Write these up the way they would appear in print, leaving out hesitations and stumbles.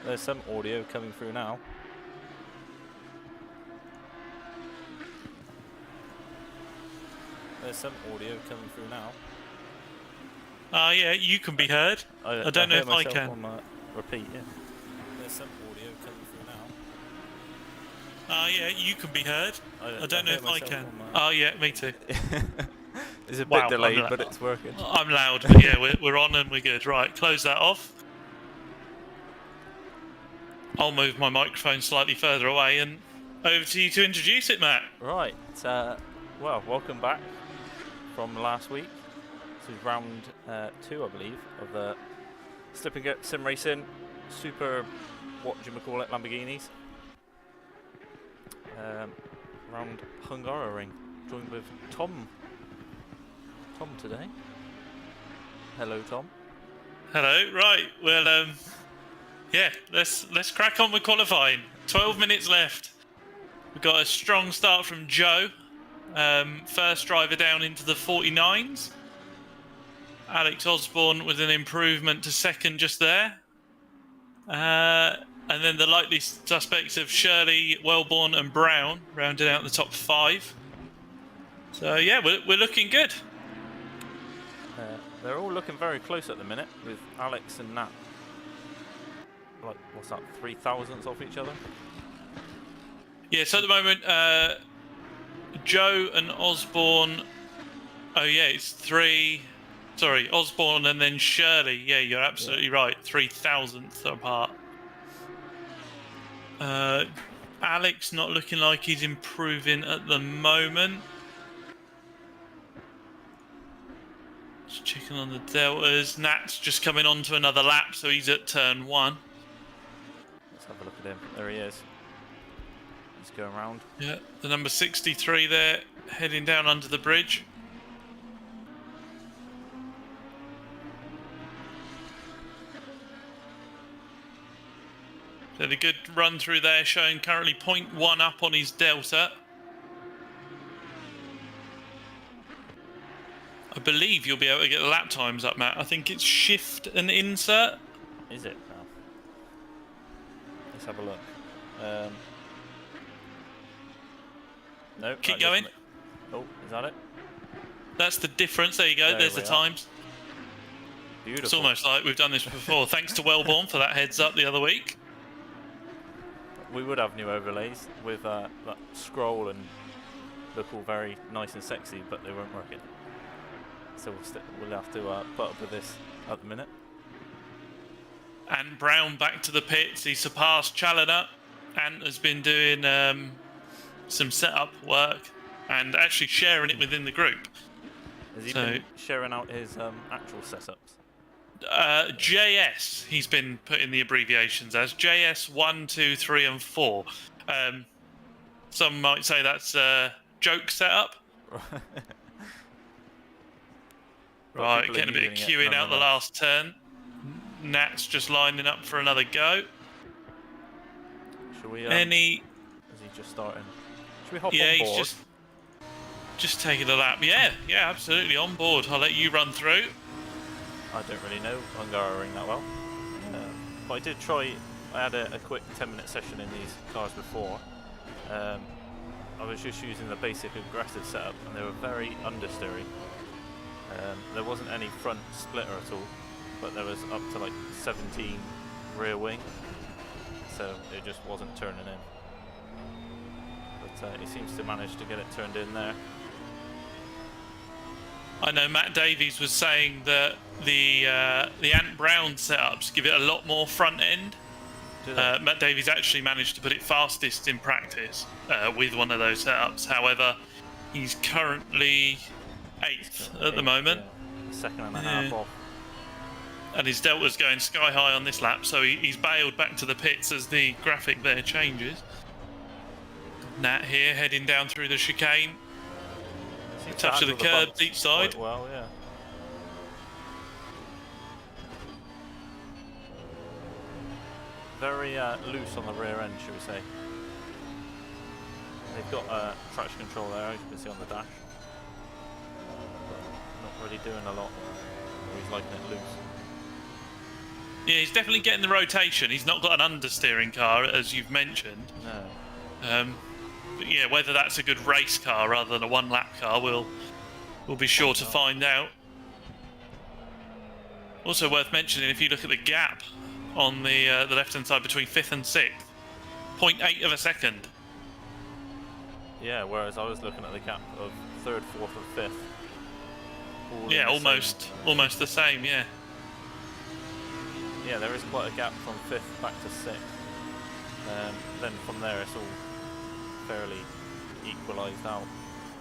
there's some audio coming through now. There's some audio coming through now. Yeah, you can be heard. I don't know if I can. On, repeat, yeah. There's some audio coming through now. Yeah, you can be heard. I don't know if I can. Yeah, me too. It's a bit delayed, but it's working. I'm loud, but yeah, we're on and we're good. Right, close that off. I'll move my microphone slightly further away and over to you to introduce it, Matt. Right. Well, welcome back from last week. This is round 2, I believe, of the Slip and Get Simracing Super, what do you call it, Lamborghinis. Round Hungaroring, joined with Tom today. Hello, Tom. Hello. Right. Well, yeah. Let's crack on with qualifying. 12 minutes left. We've got a strong start from Joe. First driver down into the 49s. Alex Osborne with an improvement to second just there. And then the likely suspects of Shirley, Wellborn and Brown rounding out the top 5. So yeah, we're looking good. They're all looking very close at the minute, with Alex and Nat, like, what's that, 3,000ths off each other? Yeah, so at the moment, Joe and Osborne, it's 3, sorry, Osborne and then Shirley, yeah, you're absolutely right, 3,000ths apart. Alex not looking like he's improving at the moment. Just checking on the deltas. Nat's just coming on to another lap, so he's at turn 1. Let's have a look at him. There he is. He's going round. Yeah, the number 63 there, heading down under the bridge. So the good run through there, showing currently 0.1 up on his delta. I believe you'll be able to get the lap times up, Matt. I think it's shift and insert. Is it now? Let's have a look. No. Keep going. Oh, is that it? That's the difference. There you go. There's the times. Beautiful. It's almost like we've done this before. Thanks to Wellborn for that heads up the other week. We would have new overlays with that scroll and look all very nice and sexy, but they weren't working. So we'll have to put up with this at the minute. And Brown back to the pits. He surpassed Challoner. Ant has been doing some setup work and actually sharing it within the group. Has he been sharing out his actual setups? JS, he's been putting the abbreviations as JS 1, 2, 3 and 4. Some might say that's a joke setup. Right, getting a bit of queuing out the last turn. Nat's just lining up for another go. Shall we? Is he just starting? Should we hop on board? Yeah, he's just taking a lap. Yeah, absolutely on board. I'll let you run through. I don't really know Hungaroring that well, but I did try. I had a quick 10-minute session in these cars before. I was just using the basic aggressive setup, and they were very understeery. There wasn't any front splitter at all, but there was up to like 17 rear wing, so it just wasn't turning in. But he seems to manage to get it turned in there. I know Matt Davies was saying that the Ant Brown setups give it a lot more front end. Matt Davies actually managed to put it fastest in practice with one of those setups. However, he's currently 8th at the moment. Yeah. Second and a half off. And his delta's going sky high on this lap, so he's bailed back to the pits as the graphic there changes. Nat here heading down through the chicane. Touch of the curb, deep side. Well, yeah. Very loose on the rear end, should we say. They've got traction control there, as you can see on the dash. But not really doing a lot. He's liking it loose. Yeah, he's definitely getting the rotation. He's not got an understeering car, as you've mentioned. No. But yeah, whether that's a good race car rather than a one-lap car, we'll be sure to find out. Also worth mentioning, if you look at the gap on the left-hand side between 5th and 6th, 0.8 of a second. Yeah, whereas I was looking at the gap of 3rd, 4th, and 5th. Yeah, almost the same. Yeah. Yeah, there is quite a gap from 5th back to 6th. Then from there, it's all fairly equalised out.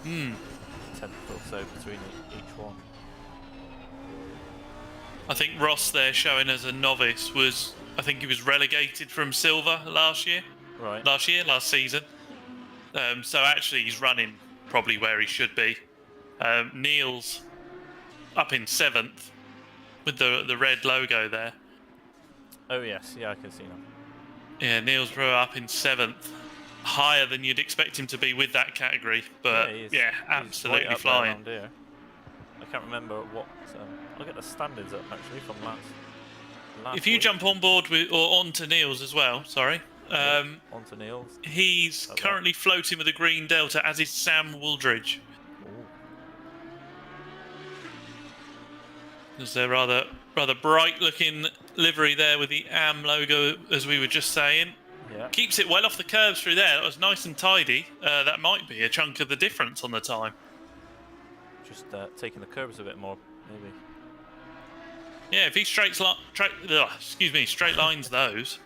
10th or so between each one. I think Ross there showing as a novice was, I think he was relegated from silver last year. Right. Last season. So actually he's running probably where he should be. Neil's up in 7th with the red logo there. Oh yes, yeah, I can see now. Yeah, Neil's up in 7th. Higher than you'd expect him to be with that category, but yeah, absolutely right flying. Here. I can't remember what. I'll get the standards up actually from last if you week. jump on board with or onto Neil's as well, sorry. Onto Neil's. He's currently floating with a green Delta, as is Sam Wooldridge. There's their rather bright-looking livery there with the AM logo, as we were just saying. Yeah. Keeps it well off the curves through there. That was nice and tidy. That might be a chunk of the difference on the time. Just taking the curves a bit more, maybe. Yeah, if he straight lines those,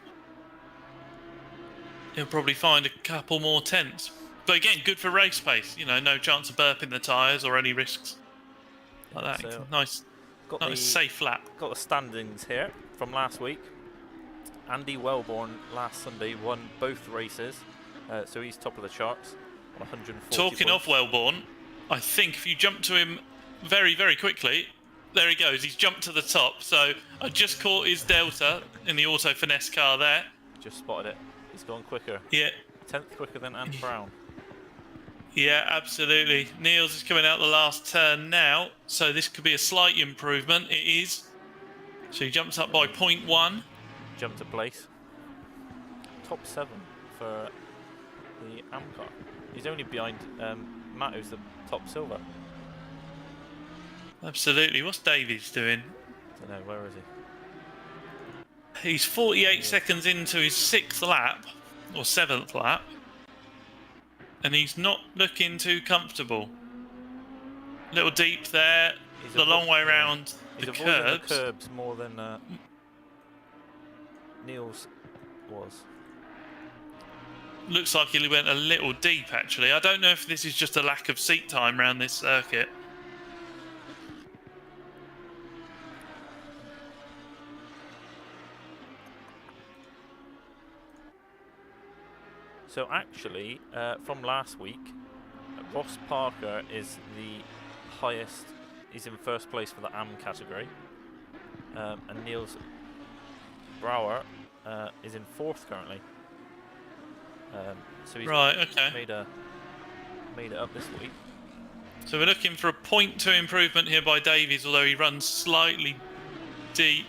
he'll probably find a couple more tenths. But again, good for race pace. You know, no chance of burping the tyres or any risks like that. So Nice safe lap. Got the standings here from last week. Andy Wellborn last Sunday won both races, so he's top of the charts on 140 Talking points. of Wellborn, I think if you jump to him very, very quickly, there he goes. He's jumped to the top. So I just caught his Delta in the Auto Finesse car there. Just spotted it. He's gone quicker. Yeah. 10th quicker than Ant Brown. Yeah, absolutely. Niels is coming out the last turn now, so this could be a slight improvement. It is. So he jumps up by 0.1. Jumped to place. Top 7 for the Am car. He's only behind Matt, who's the top silver. Absolutely. What's Davies doing? Don't know, where is he? He's 48 seconds into his 6th lap, or 7th lap, and he's not looking too comfortable. Little deep there, the long way around the He's avoiding curbs. the curbs more than Niels was. Looks like he went a little deep, actually. I don't know if this is just a lack of seat time around this circuit. So actually, from last week, Ross Parker is the highest. He's in first place for the AM category, and Niels Brouwer is in 4th currently. So he's made it up this week. So we're looking for a 0.2 improvement here by Davies, although he runs slightly deep.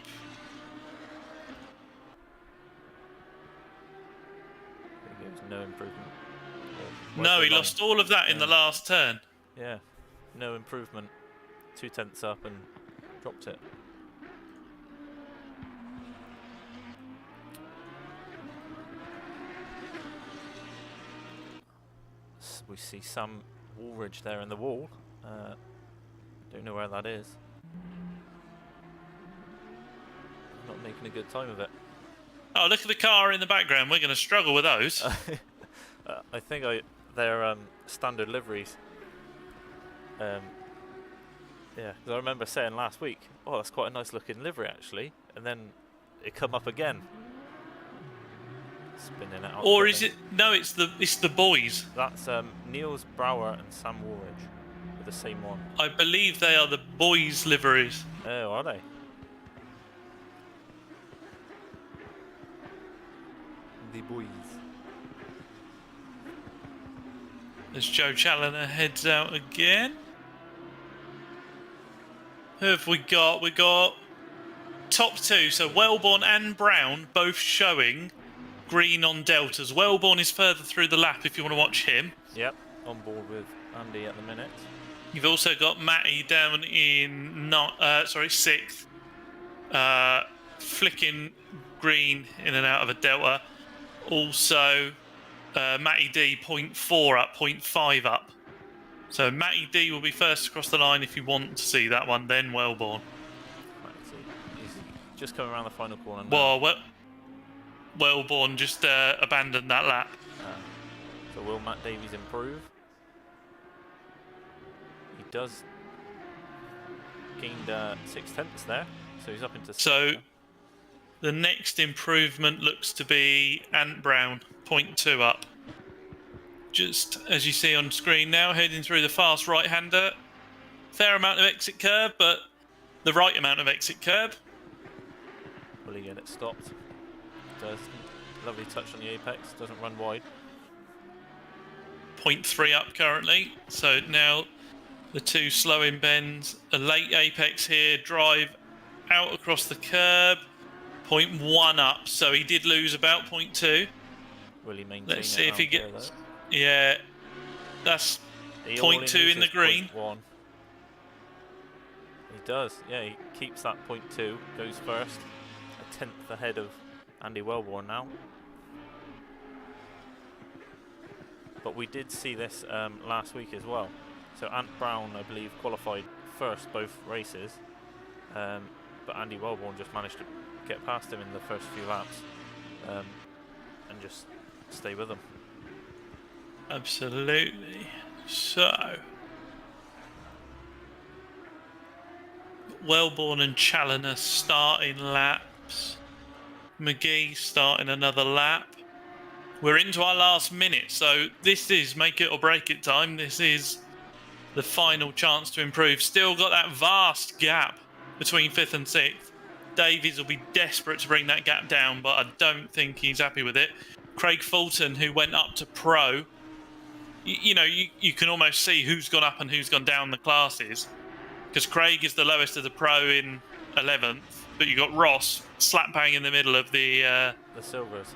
No improvement. No, he lost all of that in the last turn. Yeah, no improvement. 2 tenths up and dropped it. We see Sam Woolridge there in the wall. Don't know where that is. Not making a good time of it. Oh, look at the car in the background. We're going to struggle with those. I think they're standard liveries. Yeah, because I remember saying last week, oh, that's quite a nice looking livery actually, and then it come up again. Spinning it out. Or is it? No, it's the boys. That's Niels Brouwer and Sam Woolridge with the same one. I believe they are the boys' liveries. Oh, are they? The boys. As Joe Challoner heads out again. Who have we got? We got top two, so Wellborn and Brown, both showing green on deltas. Wellborn is further through the lap if you want to watch him. Yep, on board with Andy at the minute. You've also got Matty down in sixth, flicking green in and out of a delta. Also, Matty D 0.4 up, 0.5 up. So Matty D will be first across the line if you want to see that one, then Wellborn. Right, so he's just coming around the final corner now. Wellborn just abandoned that lap. So will Matt Davies improve? He does. Gained 0.6 there, so he's up into. So the next improvement looks to be Ant Brown, 0.2 up. Just as you see on screen now, heading through the fast right-hander. Fair amount of exit curb, but the right amount of exit curb. Will he get it stopped? Does. Lovely touch on the apex, doesn't run wide. 0.3 up currently. So now the two slow-in bends. A late apex here, drive out across the curb. 0.1 up, so he did lose about 0.2. Will he maintain Let's see if he here, gets... though? Yeah, that's 0.2 in the green. 0.1. He does, yeah, he keeps that 0.2, goes first. A 10th ahead of Andy Wellborn now. But we did see this last week as well. So Ant Brown, I believe, qualified first both races. But Andy Wellborn just managed to get past him in the first few laps and just stay with him. Absolutely. So, Wellborn and Challoner starting laps. McGee starting another lap. We're into our last minute, so this is make it or break it time. This is the final chance to improve. Still got that vast gap between 5th and 6th. Davies will be desperate to bring that gap down, but I don't think he's happy with it. Craig Fulton, who went up to Pro, you can almost see who's gone up and who's gone down the classes, because Craig is the lowest of the Pro in 11th, but you got Ross slap bang in the middle of the Silvers.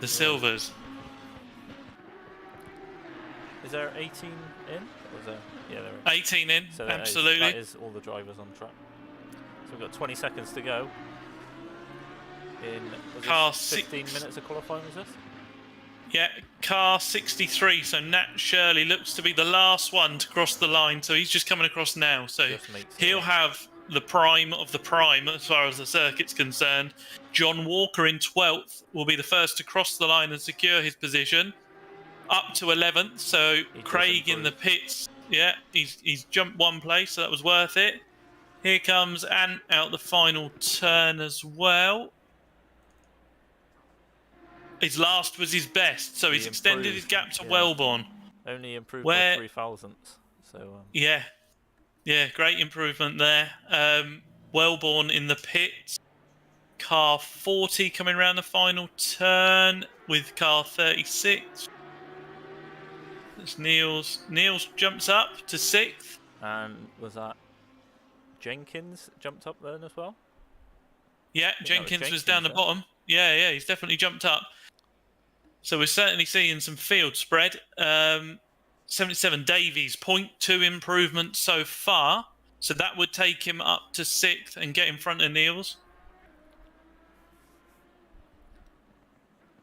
The Silvers. Is there 18 in? Or is there, yeah, there is. 18 in, So absolutely. That is all the drivers on track. So we've got 20 seconds to go. In car 15 minutes of qualifying, was this? Yeah, car 63. So Nat Shirley looks to be the last one to cross the line. So he's just coming across now. So he'll have the prime of the prime as far as the circuit's concerned. John Walker in 12th will be the first to cross the line and secure his position. Up to 11th. So Craig in the pits. Yeah, he's jumped one place, so that was worth it. Here comes Ant out the final turn as well. His last was his best, so he's extended his gap to Wellborn. Only improved by 3 thousandths. So yeah, great improvement there. Wellborn in the pits. Car 40 coming around the final turn with car 36. That's Niels. Niels jumps up to 6th. And was that Jenkins jumped up then as well? Yeah, Jenkins was down the bottom. Yeah, he's definitely jumped up. So we're certainly seeing some field spread. 77 Davies, 0.2 improvement so far. So that would take him up to 6th and get in front of Niels.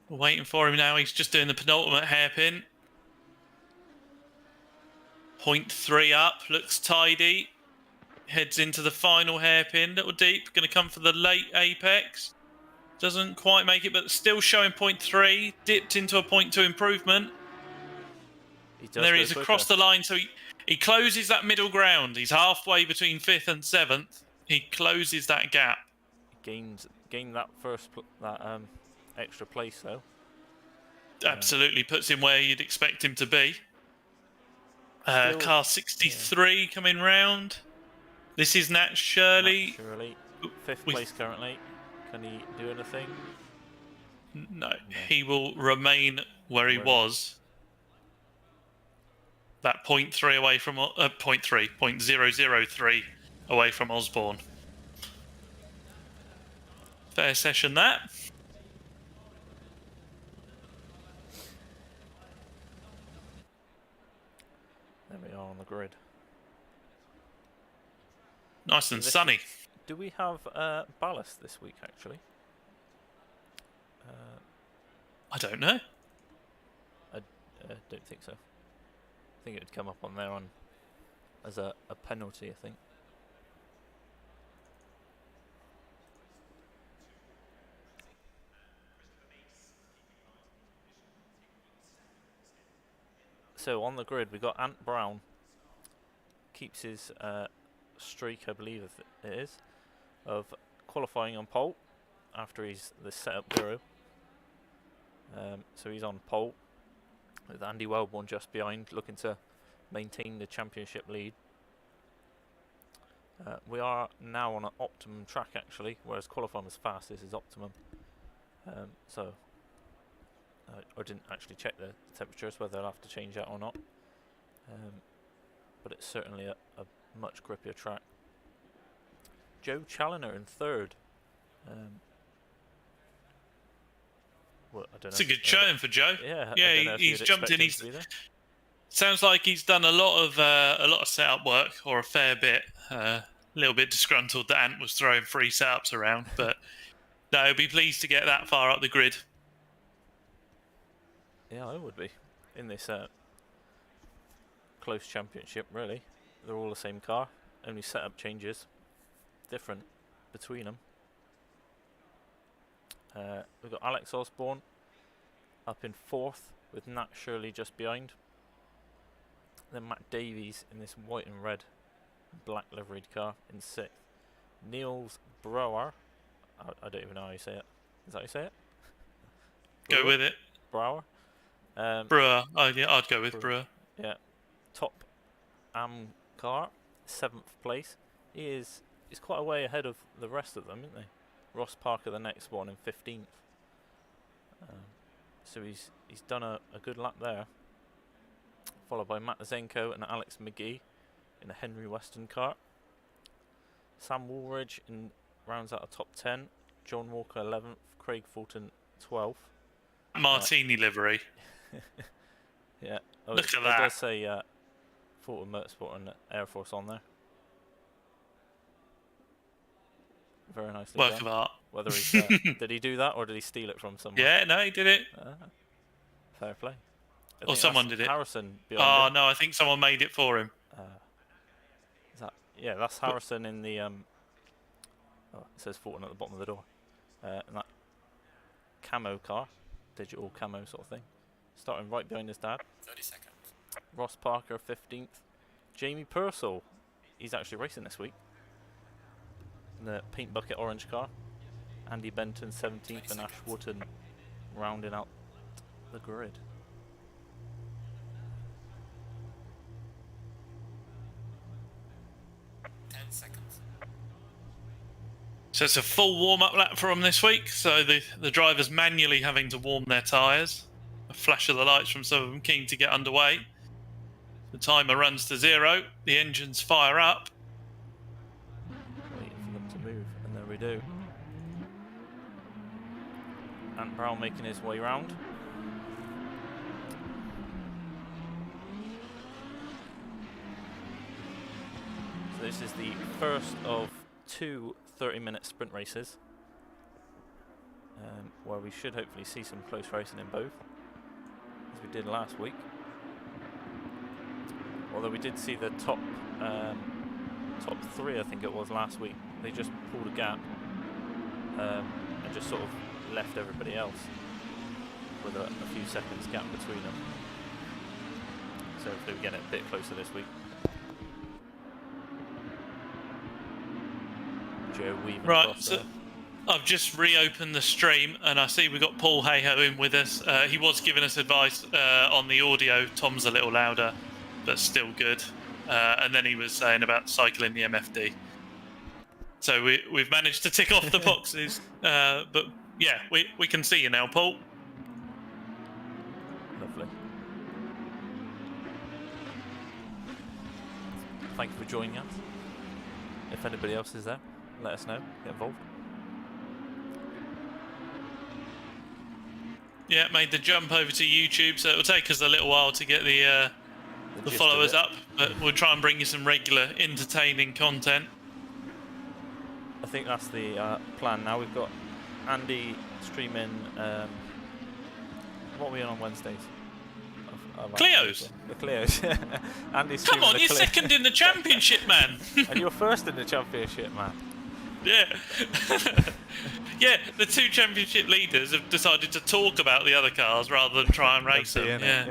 We're waiting for him now. He's just doing the penultimate hairpin. 0.3 up, looks tidy. Heads into the final hairpin, little deep. Going to come for the late apex. Doesn't quite make it, but still showing 0.3. Dipped into a 0.2 improvement. And there he is across the line. So he closes that middle ground. He's halfway between 5th and 7th. He closes that gap. Gained that extra place though. Absolutely puts him where you'd expect him to be. Car 63 coming round. This is Nat Shirley. 5th place currently. Can he do anything? No, he will remain where he was. That 0.3 away from 0.003 away from Osborne. Fair session that. There we are on the grid. Nice and sunny. Do we have ballast this week, actually? I don't know. I don't think so. I think it would come up on there as a penalty, I think. So on the grid, we got Ant Brown. Keeps his streak, I believe it is, of qualifying on pole after he's the setup guru. So he's on pole with Andy Wellborn just behind, looking to maintain the championship lead. We are now on an optimum track, actually, whereas qualifying was fast. This is optimum. So I didn't actually check the temperatures, whether I'll have to change that or not. But it's certainly a much grippier track. Joe Challoner in third. Well, I don't know. It's a good showing for Joe. Yeah, he's jumped in. Sounds like he's done a lot of setup work, or a fair bit. A little bit disgruntled that Ant was throwing free setups around, but no, he'll be pleased to get that far up the grid. Yeah, I would be in this close championship. Really, they're all the same car. Only setup changes, different between them. We've got Alex Osborne up in fourth with Nat Shirley just behind. Then Matt Davies in this white and red black liveried car in sixth. Niels Brouwer, I don't even know how you say it. Is that how you say it? Go with it. Brouwer. Brewer. Oh yeah, I'd go with Brewer. Yeah. Top Am car, 7th place. He's quite a way ahead of the rest of them, isn't he? Ross Parker the next one in 15th. So he's done a good lap there. Followed by Matt Zenko and Alex McGee in a Henry Weston car. Sam Woolridge rounds out a top 10. John Walker 11th. Craig Fulton 12th. Martini livery. Yeah. Look at it that. It does say Fulton Motorsport and Air Force on there. Very nicely Work done. of art. Whether he's, did he do that or did he steal it from someone? Yeah, no, he did it. Fair play. I Or think someone that's did it. Harrison. Oh no, I think someone made it for him. Is that? Yeah, that's Harrison in the. Oh, it says Fulton at the bottom of the door. And that camo car, digital camo sort of thing, starting right behind his dad. 30 seconds. Ross Parker 15th. Jamie Purcell, he's actually racing this week. In the paint bucket orange car. Andy Benton 17th and Ash Wooten rounding out the grid. So it's a full warm-up lap for them this week. So the drivers manually having to warm their tyres. A flash of the lights from some of them keen to get underway. The timer runs to 0. The engines fire up. Waiting for them to move, and there we do. Ant Brown making his way round. So this is the first of 2 30-minute sprint races, where we should hopefully see some close racing in both, as we did last week. Although we did see the top 3, I think it was last week. They just pulled a gap and just sort of left everybody else with a few seconds gap between them. So hopefully we get it a bit closer this week. Joe weaving right, so I've just reopened the stream and I see we've got Paul Hayhoe in with us. He was giving us advice on the audio. Tom's a little louder, but still good. And then he was saying about cycling the MFD. So we've managed to tick off the boxes. But yeah, we can see you now, Paul. Lovely. Thank you for joining us. If anybody else is there, let us know. Get involved. Yeah, made the jump over to YouTube, so it'll take us a little while to get the gist of followers it. up, but we'll try and bring you some regular, entertaining content. I think that's the plan now. We've got Andy streaming. What are we on Wednesdays? Cleo's. The Cleo's. Andy's Come streaming on, the you're Cleo. second in the championship, man. And you're first in the championship, man. Yeah. Yeah, the two championship leaders have decided to talk about the other cars rather than try and race them. Yeah.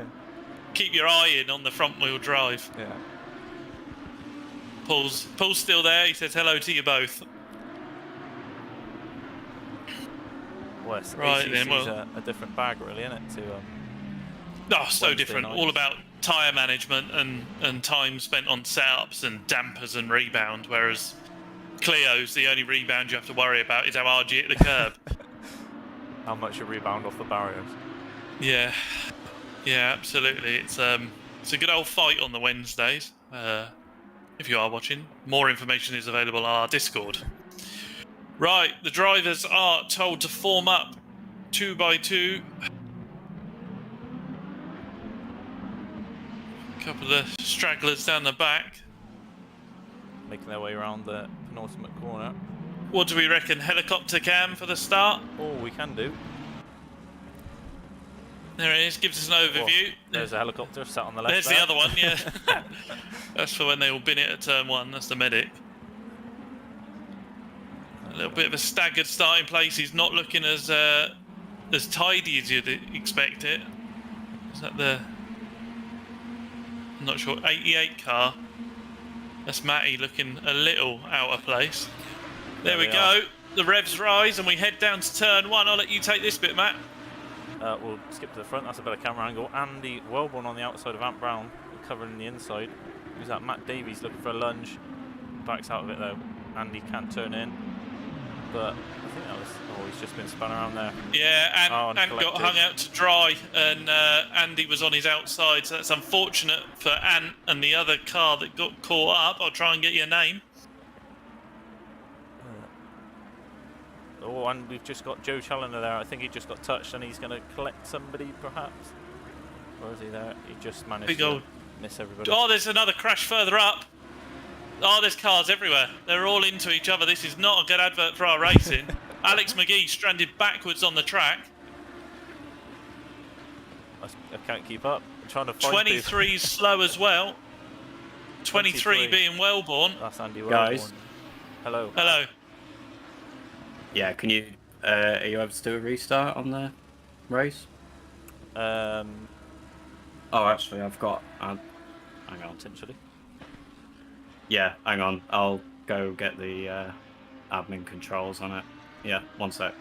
Keep your eye in on the front wheel drive. Yeah. Paul's still there. He says hello to you both. Well, it's Right ACC's then, well, a different bag, really, isn't it? To oh, so Wednesday different. nights. All about tyre management and time spent on setups and dampers and rebound, whereas Clio's, the only rebound you have to worry about is how hard you hit the curb. how much you rebound off the barriers. Yeah, absolutely. It's a good old fight on the Wednesdays. If you are watching, more information is available on our Discord. Right, the drivers are told to form up 2 by 2. Couple of stragglers down the back. Making their way around the penultimate corner. What do we reckon? Helicopter cam for the start? Oh, we can do. There it is, gives us an overview. There's a helicopter sat on the left. There's there. the other one, yeah. That's for when they all bin it at turn 1, that's the medic. A little bit of a staggered starting place. He's not looking as tidy as you'd expect it. Is that the... I'm not sure, 88 car. That's Matty looking a little out of place. There we go. The revs rise and we head down to turn 1. I'll let you take this bit, Matt. We'll skip to the front. That's a better camera angle. Andy Wellborn on the outside of Ant Brown, covering the inside. Who's that? Matt Davies looking for a lunge. Backs out of it though. Andy can't turn in. But I think that was... Oh, he's just been spun around there. Yeah, and got collected. hung out to dry, and Andy was on his outside, so that's unfortunate for Ant and the other car that got caught up. I'll try and get your name. Oh, and we've just got Joe Challoner there. I think he just got touched and he's going to collect somebody, perhaps. Or is he there? He just managed Big to old... miss everybody. Oh, there's another crash further up. Oh, there's cars everywhere. They're all into each other. This is not a good advert for our racing. Alex McGee stranded backwards on the track. I can't keep up. I'm trying to find 23 slow as well. 23 being Wellborn. That's Andy Wellborn. Guys. Hello. Hello. Yeah, can you, are you able to do a restart on the race? Um, Oh, actually, I've got, hang on. potentially. Yeah, hang on, I'll go get the admin controls on it. Yeah, one sec.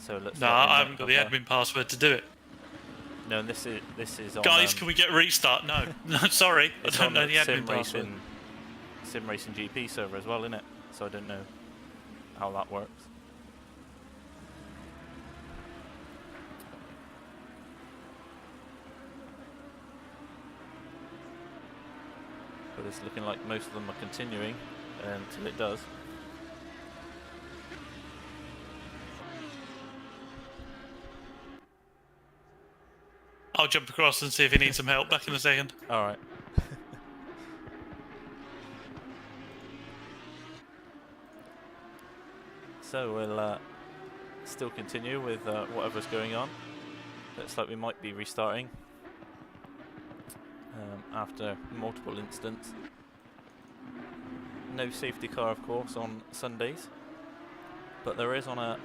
So let's. No, I haven't got the admin password to do it. No, this is on. Guys, can we get a restart? No. No, sorry. I It's don't on know the admin password. Simracing GP server as well, isn't it? So I don't know how that works. But it's looking like most of them are continuing until it does. I'll jump across and see if he needs some help. Back in a second. All right. So we'll still continue with whatever's going on. Looks like we might be restarting after multiple incidents. No safety car, of course, on Sundays, but there is on a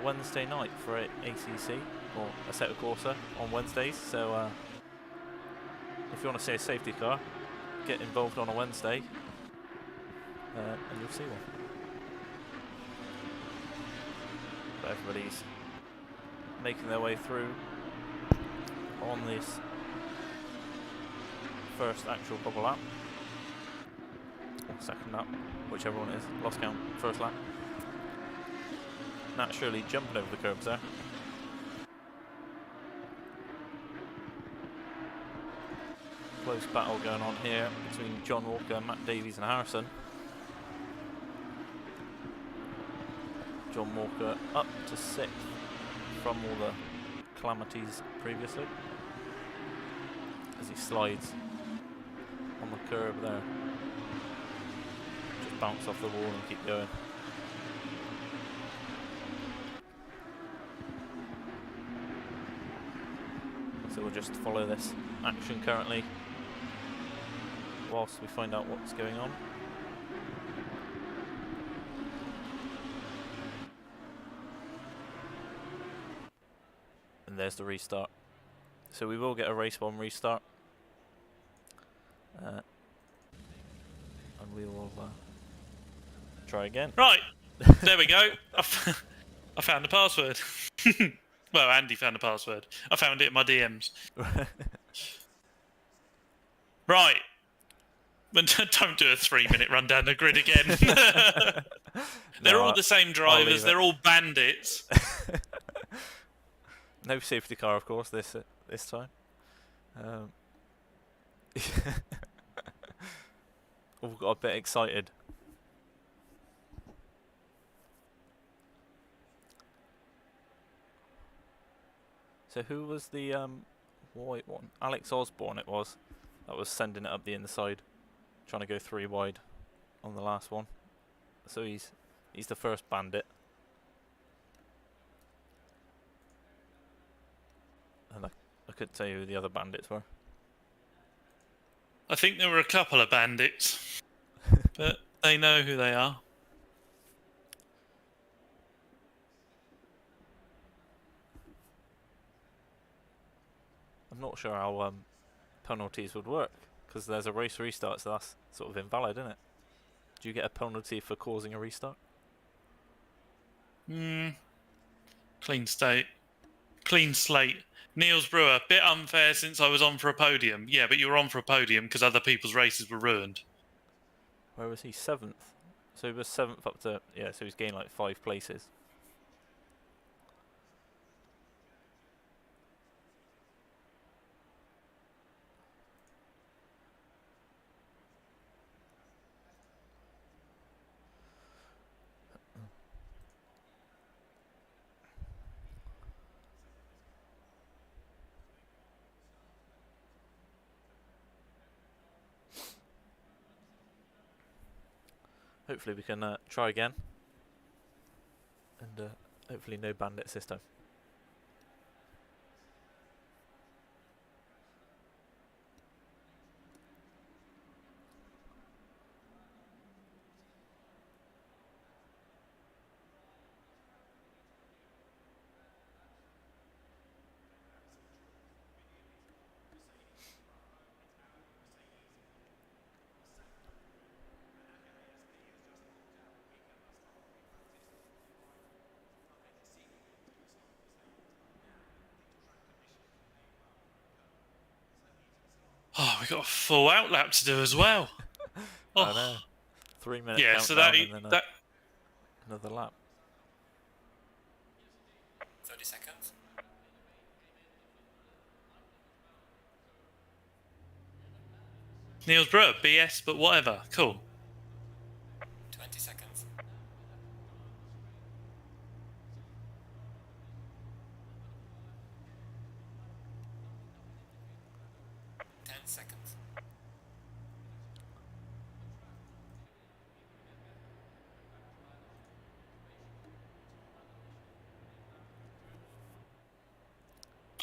Wednesday night for ACC or a set of Corsa on Wednesdays. So if you want to see a safety car, get involved on a Wednesday, and you'll see one. But everybody's making their way through on this first actual bubble lap, or second lap, whichever one it is. Lost count. First lap. Nat Shirley jumping over the curbs there. Close battle going on here between John Walker, Matt Davies and Harrison. John Walker up to 6th from all the calamities previously as he slides on the curb there. Just bounce off the wall and keep going. So we'll just follow this action currently whilst we find out what's going on. And there's the restart. So we will get a race 1 restart. And we will try again. Right, there we go. I found the password. Well, Andy found the password. I found it in my DMs. Right. But don't do a 3-minute run down the grid again. They're all the same drivers. They're all bandits. No safety car, of course, this time. All got a bit excited. So who was the white one? Alex Osborne it was. That was sending it up the inside, trying to go 3 wide on the last one. So he's the first bandit. And I couldn't tell you who the other bandits were. I think there were a couple of bandits, but they know who they are. I'm not sure how penalties would work, because there's a race restart, so that's sort of invalid, isn't it? Do you get a penalty for causing a restart? Clean slate. Niels Brewer, bit unfair since I was on for a podium. Yeah, but you were on for a podium because other people's races were ruined. Where was he? 7th. So he was 7th up to... Yeah, so he's gained like 5 places. Hopefully we can try again. And hopefully no bandits this time. Oh, we got a full out lap to do as well. I know. 3 minutes. Yeah, so that another lap. 30 seconds. Niels Brewer, BS, but whatever. Cool. 20 seconds. 10 seconds.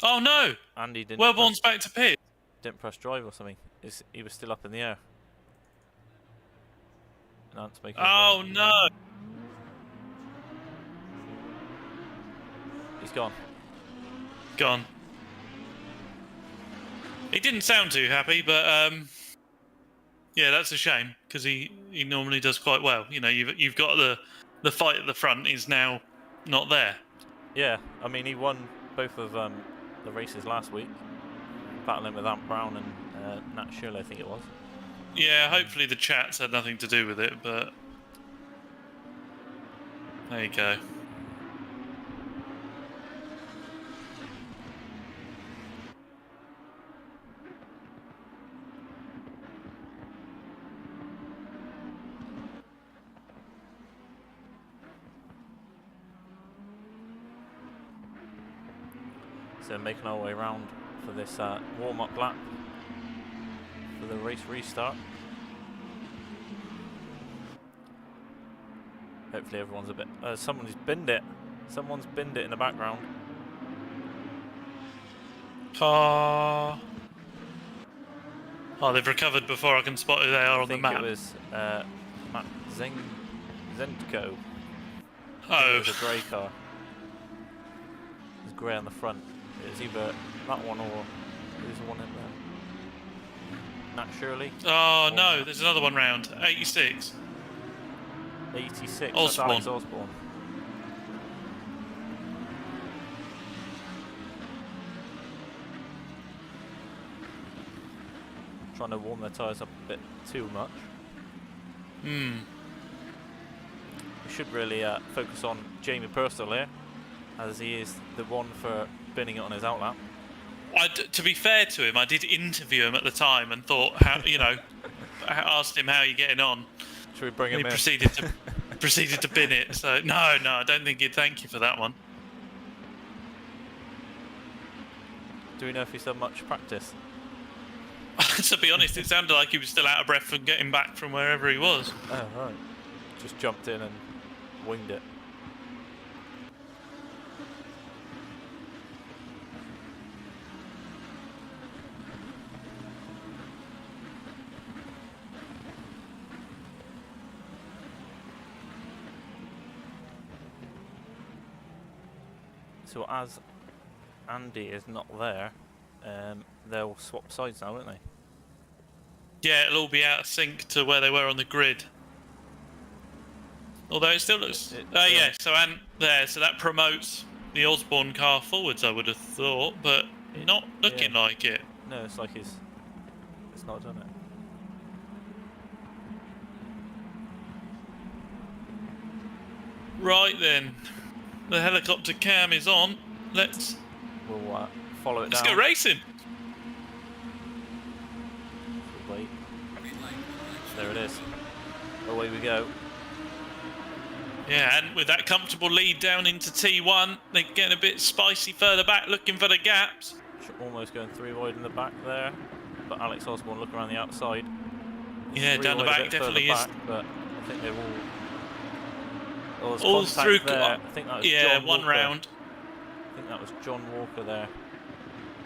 Oh no! Andy didn't Wellborn's back to pit. didn't press drive or something. He was still up in the air. And Ant's making Oh no! He's gone. Gone. He didn't sound too happy, but yeah, that's a shame because he normally does quite well. You know, you've got the fight at the front is now not there. Yeah, I mean he won both of the races last week, battling with Ant Brown and Nat Shirley, I think it was. Yeah, hopefully the chat's had nothing to do with it, but there you go. So making our way around for this warm-up lap for the race restart. Hopefully everyone's a bit... someone's binned it. Someone's binned it in the background. Car. Oh, they've recovered before I can spot who they are on the map. I think it was Matt Zentko. Oh. It was a grey car. There's grey on the front. It was either that one or there's one in there. Nat Shirley. Oh no, there's another one round. 86. 86. That's Osborne. Alex Osborne. Trying to warm their tyres up a bit too much. Hmm. We should really focus on Jamie Purcell here, as he is the one for binning it on his outlap. To be fair to him, I did interview him at the time and thought, how I asked him how you're getting on. Should we bring And him he in? proceeded to bin it. So no, I don't think he'd thank you for that one. Do we know if he's done much practice? To be honest, it sounded like he was still out of breath from getting back from wherever he was. Oh, right. Just jumped in and winged it. So as Andy is not there, they'll swap sides now, won't they? Yeah, it'll all be out of sync to where they were on the grid. Although it still looks... yeah, so so that promotes the Osborne car forwards, I would have thought, but not looking like it. No, it's like it's not done it. Right then, the helicopter cam is on. Let's We'll follow it down. go racing. Wait. There it is. Away we go. Yeah, and with that comfortable lead down into T1, they're getting a bit spicy further back, looking for the gaps. Almost going 3 wide in the back there, but Alex Osborne looking around the outside. Yeah, 3 down the wide a back bit definitely further is. back, but I think they're all... All through. There. I think that was John one Walker. round. I think that was John Walker there.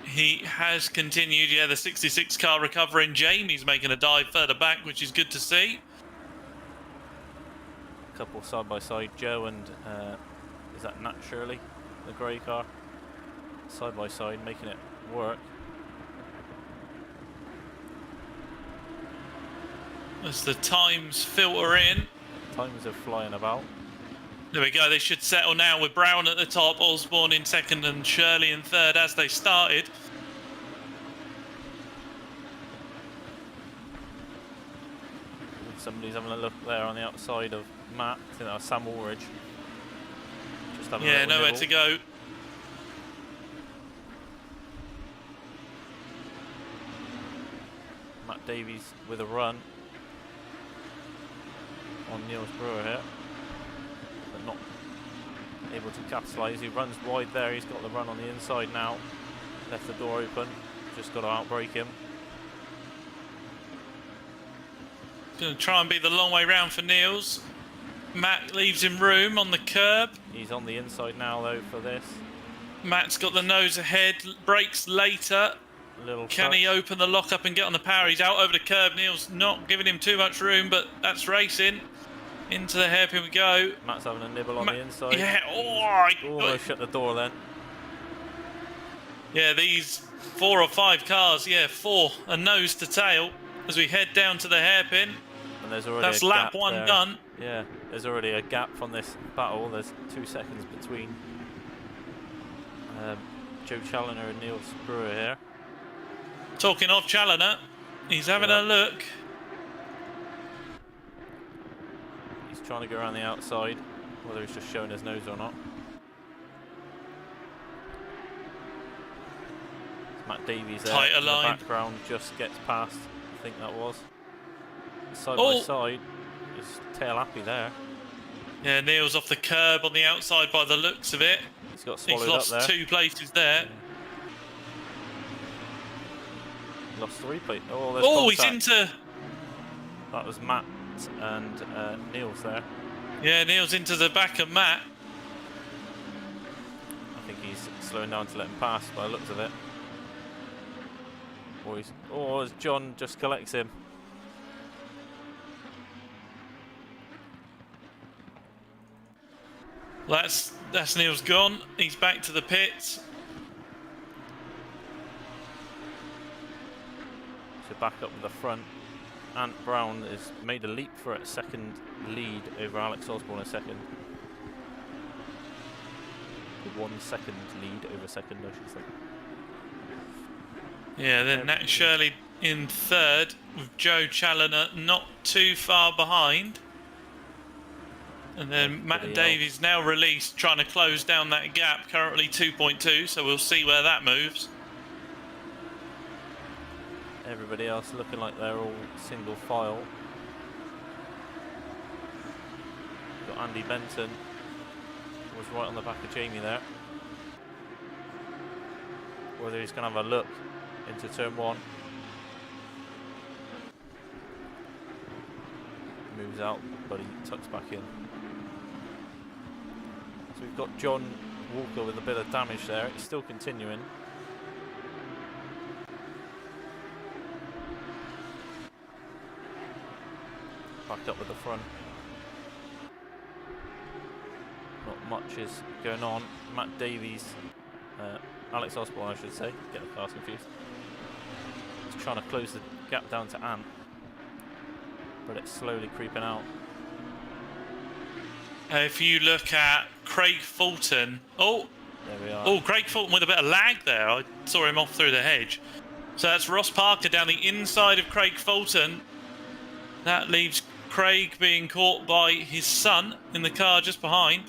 He has continued. Yeah, the 66 car recovering. Jamie's making a dive further back, which is good to see. Couple side by side, Joe and is that Nat Shirley, the grey car, side by side, making it work. As the times filter in. Times are flying about. There we go. They should settle now with Brown at the top, Osborne in second, and Shirley in third as they started. Somebody's having a look there on the outside of Matt. I think that was Sam Woolridge. Just having a Yeah, little nowhere nibble. to go. Matt Davies with a run on Niels Brewer here, but not able to capitalise. He runs wide there. He's got the run on the inside now. Left the door open. Just got to outbrake him. Going to try and be the long way round for Niels. Matt leaves him room on the curb. He's on the inside now though for this. Matt's got the nose ahead, brakes later. Little Can touch. he open the lock up and get on the power? He's out over the curb. Niels not giving him too much room, but that's racing. Into the hairpin we go. Matt's having a nibble on the inside. Yeah, Almost shut the door then. Yeah, these 4 or 5 cars, 4, a nose to tail as we head down to the hairpin. And there's already That's a lap gap 1 there. done. Yeah, there's already a gap from this battle. There's 2 seconds between Joe Challoner and Niels Brewer here. Talking of Challoner, he's having a look. He's trying to go around the outside, whether he's just showing his nose or not. Matt Davies there Tighter in the line. background, just gets past. I think that was side Oh. by side. Just tail happy there. Yeah, Niels off the curb on the outside by the looks of it. He's got He's swallowed lost up there. 2 places there. Lost the replay. Oh, there's Oh, he's contact. into... That was Matt and Neil's there. Yeah, Neil's into the back of Matt. I think he's slowing down to let him pass by the looks of it. Or as John just collects him. That's Neil's gone. He's back to the pits. So back up with the front. Ant Brown has made a leap for a second lead over Alex Osborne in second. 1 second lead over second, I should say. Yeah, then Nat Shirley in third, with Joe Challoner not too far behind. And then Matt Davies now released, trying to close down that gap, currently 2.2, so we'll see where that moves. Everybody else looking like they're all single file. Got Andy Benton, was right on the back of Jamie there. Whether he's going to have a look into turn 1. Moves out, but he tucks back in. So we've got John Walker with a bit of damage there. It's still continuing. Back up with the front. Not much is going on. Matt Davies, Alex Osborne, I should say. Get the cars confused. He's trying to close the gap down to Ant, but it's slowly creeping out. If you look at Craig Fulton, There we are. oh, Craig Fulton with a bit of lag there. I saw him off through the hedge. So that's Ross Parker down the inside of Craig Fulton. That leaves Craig being caught by his son in the car just behind.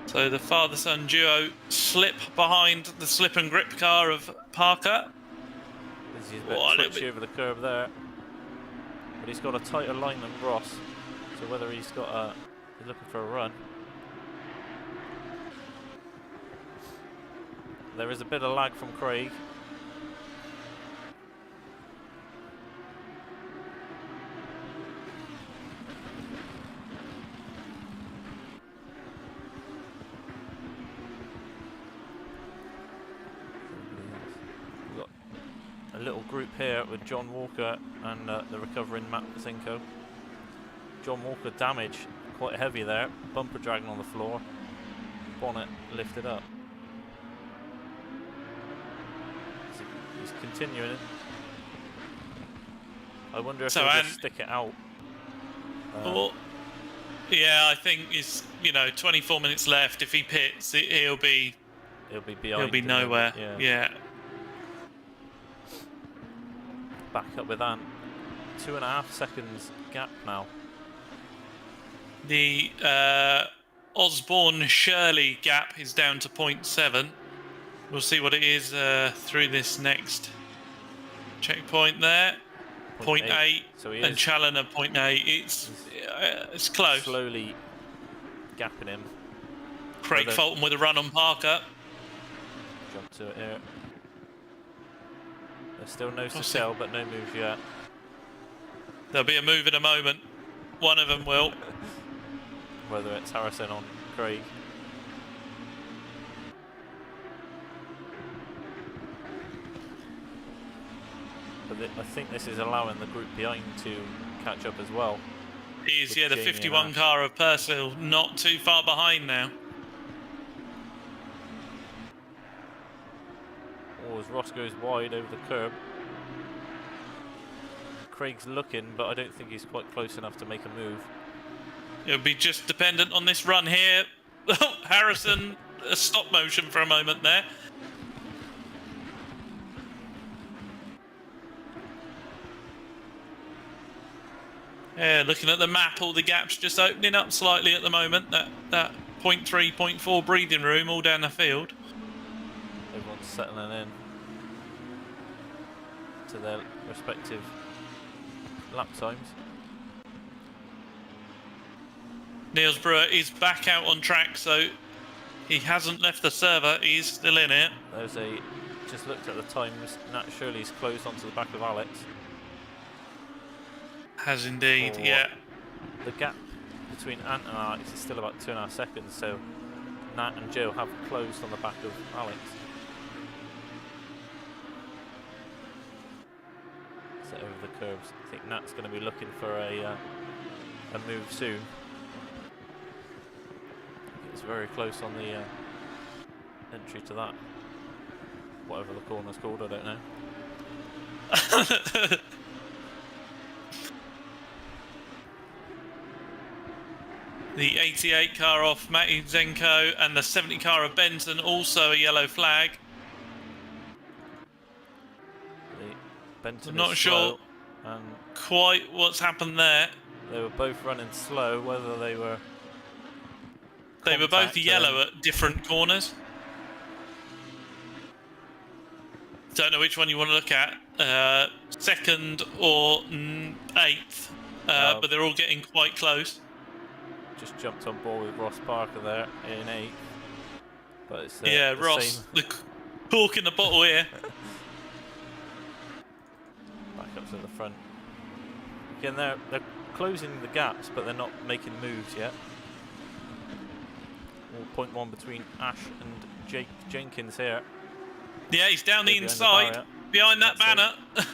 So the father-son duo slip behind the slip and grip car of Parker. He's a bit twitchy over the curb there, but he's got a tighter line than Ross. So whether he's looking for a run. There is a bit of lag from Craig. We've got a little group here with John Walker and the recovering Matt Pazinko. John Walker damage quite heavy there, bumper dragging on the floor, bonnet lifted up. He's continuing. I wonder if he'll just stick it out. Yeah, I think it's 24 minutes left. If he pits, he'll be behind. He'll be nowhere. Yeah. Back up with Ant. 2.5 seconds gap now. The Osborne-Shirley gap is down to 0.7. We'll see what it is through this next checkpoint there. 0.8, so he and Challoner 0.8. It's close. Slowly gapping him. Craig Fulton with a run on Parker. Jump to it here. There's still no Cecile, but no moves yet. There'll be a move in a moment. One of them will. Whether it's Harrison on Craig. But I think this is allowing the group behind to catch up as well. It is, yeah, the Jamie 51 car of Purcell not too far behind now. Or as Ross goes wide over the curb. Craig's looking, but I don't think he's quite close enough to make a move. It'll be just dependent on this run here. Harrison, a stop motion for a moment there. Yeah, looking at the map, all the gaps just opening up slightly at the moment. That 0.3, 0.4 breathing room all down the field. Everyone's settling in to their respective lap times. Niels Brewer is back out on track, so he hasn't left the server. He's still in it. There's a Just looked at the times. Nat Shirley's closed onto the back of Alex. Has indeed, Or- yeah. The gap between Ant and Alex is still about 2.5 seconds, so Nat and Joe have closed on the back of Alex. So over the curves, I think Nat's going to be looking for a move soon. It's very close on the entry to that. Whatever the corner's called, I don't know. The 88 car off Matty Zenko and the 70 car of Benton, also a yellow flag. The Benton I'm not is sure slow, and quite what's happened there. they were both running slow, whether they were... They were both contact or- yellow at different corners. Don't know which one you want to look at, second or eighth, No. but they're all getting quite close. Just jumped on board with Ross Parker there in 8th. But it's Yeah, the Ross, same the cork in the bottle here. backups at the front. Again, they're closing the gaps, but they're not making moves yet. 0.1 between Ash and Jake Jenkins here. Yeah, he's down the Behind the inside, barrier. behind that That's banner.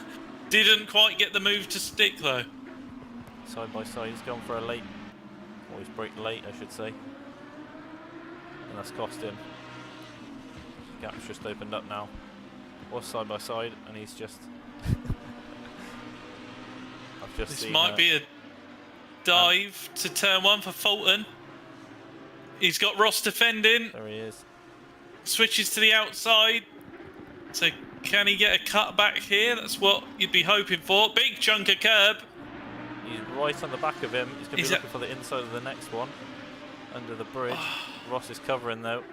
Didn't quite get the move to stick though. Side by side, he's gone for a late, or he's brake late, I should say. And that's cost him. Gap's just opened up now. Was side by side, and he's just. I've just This seen. might be a dive to turn 1 for Fulton. He's got Ross defending, There he is. switches to the outside. So can he get a cut back here? That's what you'd be hoping for. Big chunk of curb. He's right on the back of him. He's going to be Is looking for the inside of the next one. Under the bridge. Ross is covering though.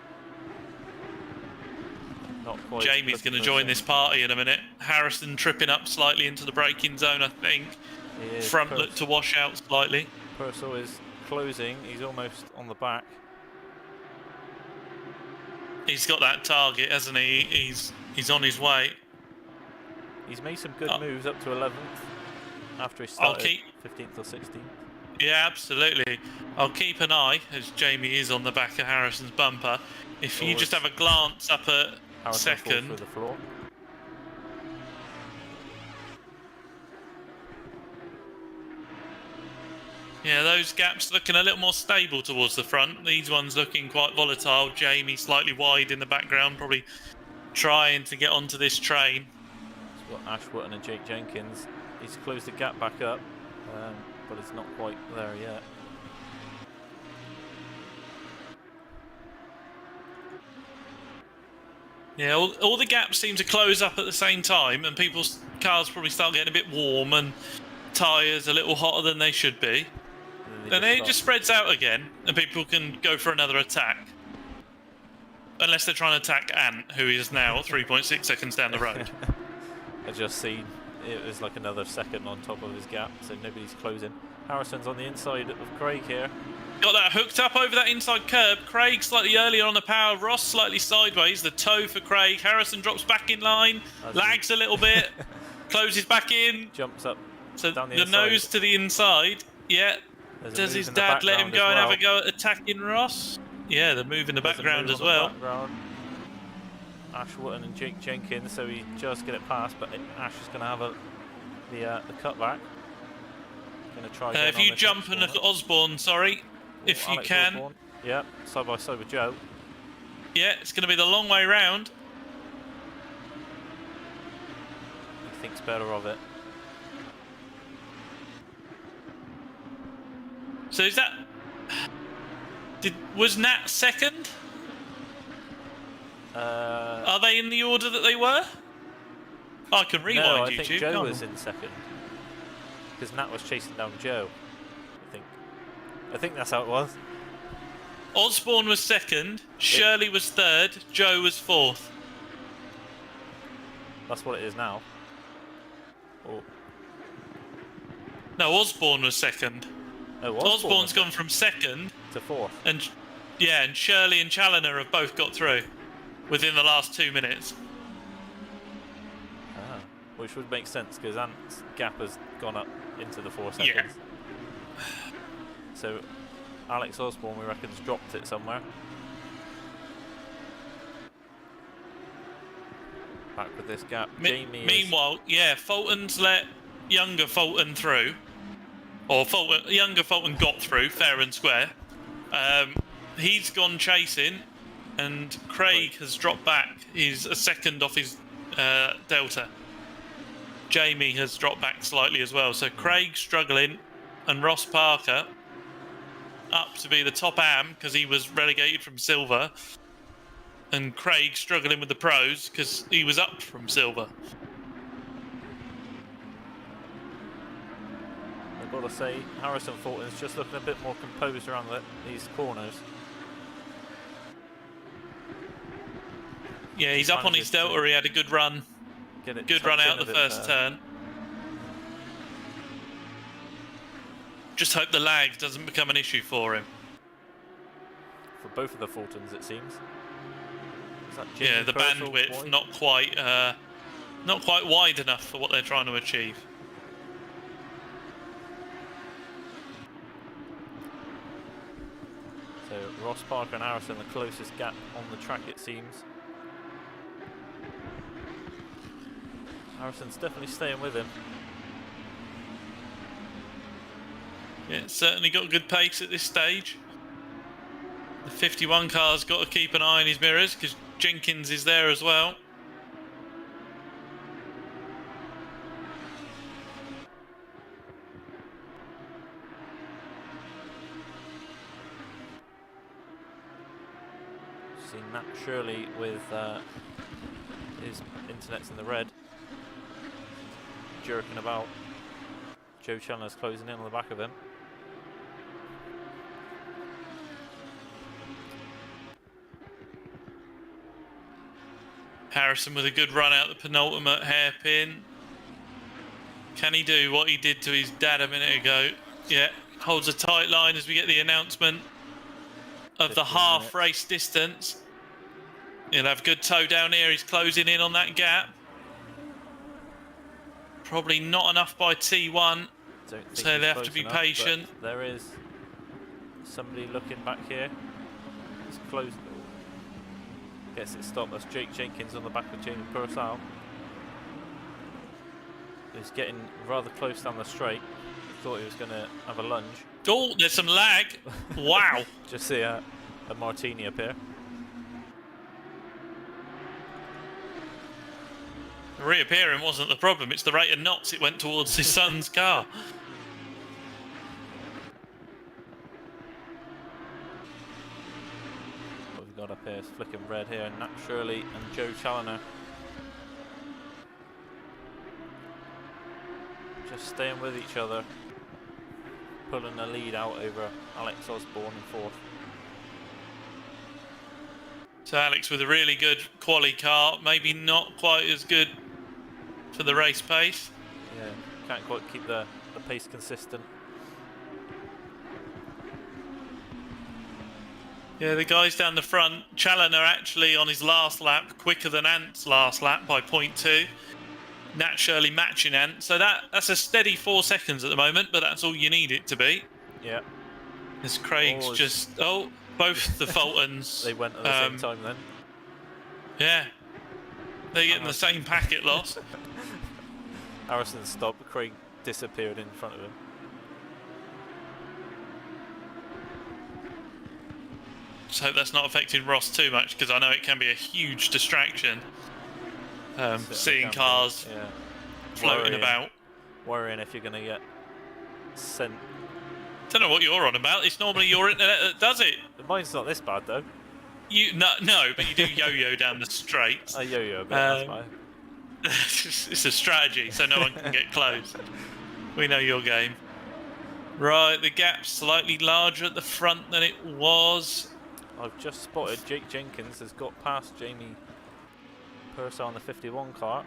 Not quite. Jamie's going to join this party in a minute. Harrison tripping up slightly into the braking zone, I think. Front look to wash out slightly. Purcell is closing. He's almost on the back. He's got that target, hasn't he? He's on his way. He's made some good Oh. moves up to 11th after he I'll started keep- 15th or 16th. Yeah, absolutely. I'll keep an eye, as Jamie is on the back of Harrison's bumper. If you just have a glance up at Harrison falls second. through the floor. Yeah, those gaps looking a little more stable towards the front. These ones looking quite volatile. Jamie slightly wide in the background, probably trying to get onto this train. It's got Ash Wotton and Jake Jenkins. He's closed the gap back up, but it's not quite there yet. Yeah, all the gaps seem to close up at the same time, and people's cars probably start getting a bit warm and tyres a little hotter than they should be. And Then it start- just spreads out again, and people can go for another attack. Unless they're trying to attack Ant, who is now 3.6 seconds down the road. I just seen it was like another second on top of his gap, so nobody's closing. Harrison's on the inside of Craig here. Got that hooked up over that inside curb. Craig slightly earlier on the power. Ross slightly sideways. The toe for Craig. Harrison drops back in line. As Lags a little bit. Closes back in. Jumps up. So Down the the inside. nose to the inside. Yeah. There's a Does move his in the dad let him background go as and have well. a go at attacking Ross? Yeah, the move in the There's a background move as on the well. background. Ash Wotton and Jake Jenkins, so he just get it past, but Ash is going to have the cutback. Going to try. again If on you this jump next and look at corner. Osborne, sorry, if you Alex can. Osborne. Yeah, side by side with Joe. Yeah, it's going to be the long way round. He thinks better of it. So is that... Was Nat second? Are they in the order that they were? I can rewind no, I YouTube. think Joe can't was I? in second because Nat was chasing down Joe. I think that's how it was. Osborne was second, Shirley was third, Joe was fourth. That's what it is now. Oh, No, Osborne was second. no, Osborne's gone from second, to fourth. and yeah, and Shirley and Challoner have both got through within the last 2 minutes. which would make sense because Ant's gap has gone up into the 4 seconds. Yeah. So Alex Osborne, we reckon's dropped it somewhere. Back with this gap. Jamie Meanwhile, yeah, Fulton's let younger Fulton through. Or younger Fulton got through, fair and square. He's gone chasing, and Craig has dropped back. He's a second off his delta. Jamie has dropped back slightly as well. So Craig struggling, and Ross Parker up to be the top am because he was relegated from silver. And Craig struggling with the pros because he was up from silver. I've got to say, Harrison Fulton's just looking a bit more composed around these corners. Yeah, he's up on his delta. He had a good run. Good run out the first turn. Just hope the lag doesn't become an issue for him. For both of the Fultons, it seems. Yeah, the bandwidth not quite wide enough for what they're trying to achieve. So Ross Parker and Harrison, the closest gap on the track, it seems. Harrison's definitely staying with him. Yeah, certainly got good pace at this stage. The 51 car's got to keep an eye on his mirrors because Jenkins is there as well. Seen Nat Shirley with his internet's in the red, jerking about. Joe Chandler's closing in on the back of him. Harrison with a good run out the penultimate hairpin. Can he do what he did to his dad a minute ago? Yeah, holds a tight line as we get the announcement of the half race distance. He'll have good toe down here. He's closing in on that gap. Probably not enough by T1, so they have to be patient. There is somebody looking back here. It's close. Gets it stopped. That's Jake Jenkins on the back of Jamie Purcell. He's getting rather close down the straight. Thought he was going to have a lunge. Oh, there's some lag. Wow. Just see a martini up here. Reappearing wasn't the problem. It's the rate of knots it went towards his son's car. What we've got up here is flicking red here. Nat Shirley and Joe Challoner. Just staying with each other. Pulling the lead out over Alex Osborne in fourth. So Alex with a really good quali car, maybe not quite as good for the race pace. Yeah, can't quite keep the pace consistent. Yeah, the guys down the front, Challoner actually on his last lap, quicker than Ant's last lap by 0.2. Nat Shirley matching Ant, so that's a steady 4 seconds at the moment, but that's all you need it to be. Yeah. As Craig's both the Fultons. They went at the same time then. Yeah. They're getting the same packet loss. Harrison stopped, Craig disappeared in front of him. Just hope that's not affecting Ross too much, because I know it can be a huge distraction. Seeing cars floating about. Worrying if you're going to get sent. Don't know what you're on about. It's normally your internet that does it. Mine's not this bad though. No, but you do yo-yo down the straight. I yo-yo a bit, that's fine. It's a strategy, so no one can get close. We know your game. Right, the gap's slightly larger at the front than it was. I've just spotted Jake Jenkins has got past Jamie Purcell on the 51 car.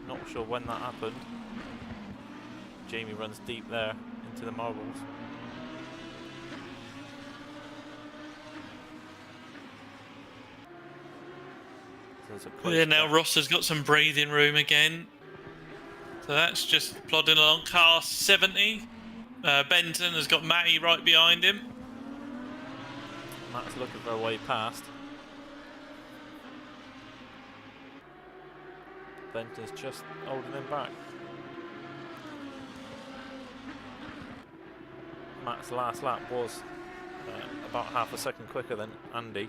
Not sure when that happened. Jamie runs deep there into the marbles. So Yeah, now Ross has got some breathing room again. So that's just plodding along. Car 70. Benton has got Matty right behind him. Matt's looking for a way past. Benton's just holding him back. Matt's last lap was about half a second quicker than Andy.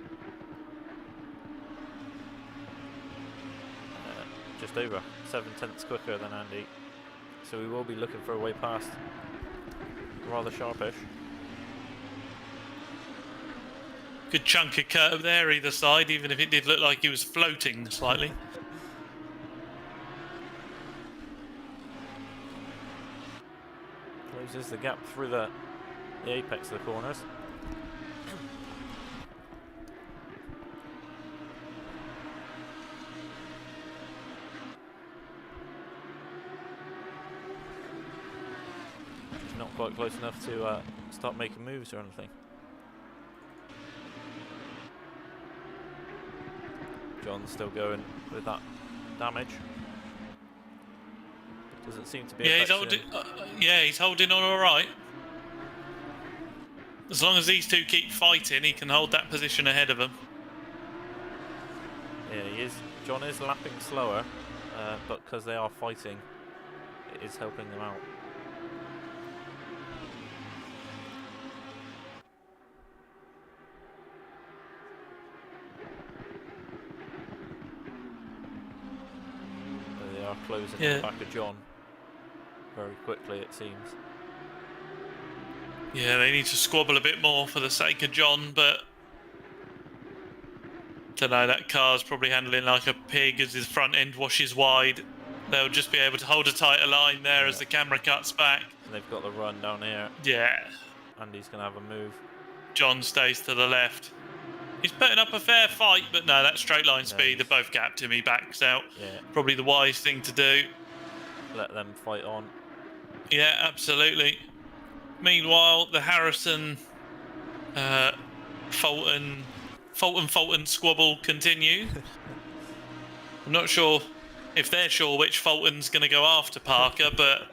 Just over 7/10 quicker than Andy. So we will be looking for a way past. Rather sharpish. Good chunk of curve there either side, even if it did look like he was floating slightly. Closes the gap through the apex of the corners. Just not quite close enough to start making moves or anything. John's still going with that damage. Doesn't seem to be. Yeah, he's holding on all right. As long as these two keep fighting, he can hold that position ahead of them. Yeah, he is. John is lapping slower, but because they are fighting, it is helping them out. They are closing the back of John very quickly, it seems. Yeah, they need to squabble a bit more for the sake of John, but don't know, that car's probably handling like a pig as his front end washes wide. They'll just be able to hold a tighter line there as the camera cuts back. And they've got the run down here. Yeah. Andy's going to have a move. John stays to the left. He's putting up a fair fight, but no, that straight line speed, they both gapped him, he backs out. Yeah. Probably the wise thing to do. Let them fight on. Yeah, absolutely. Meanwhile, the Harrison Fulton squabble continues. I'm not sure if they're sure which Fulton's going to go after Parker, but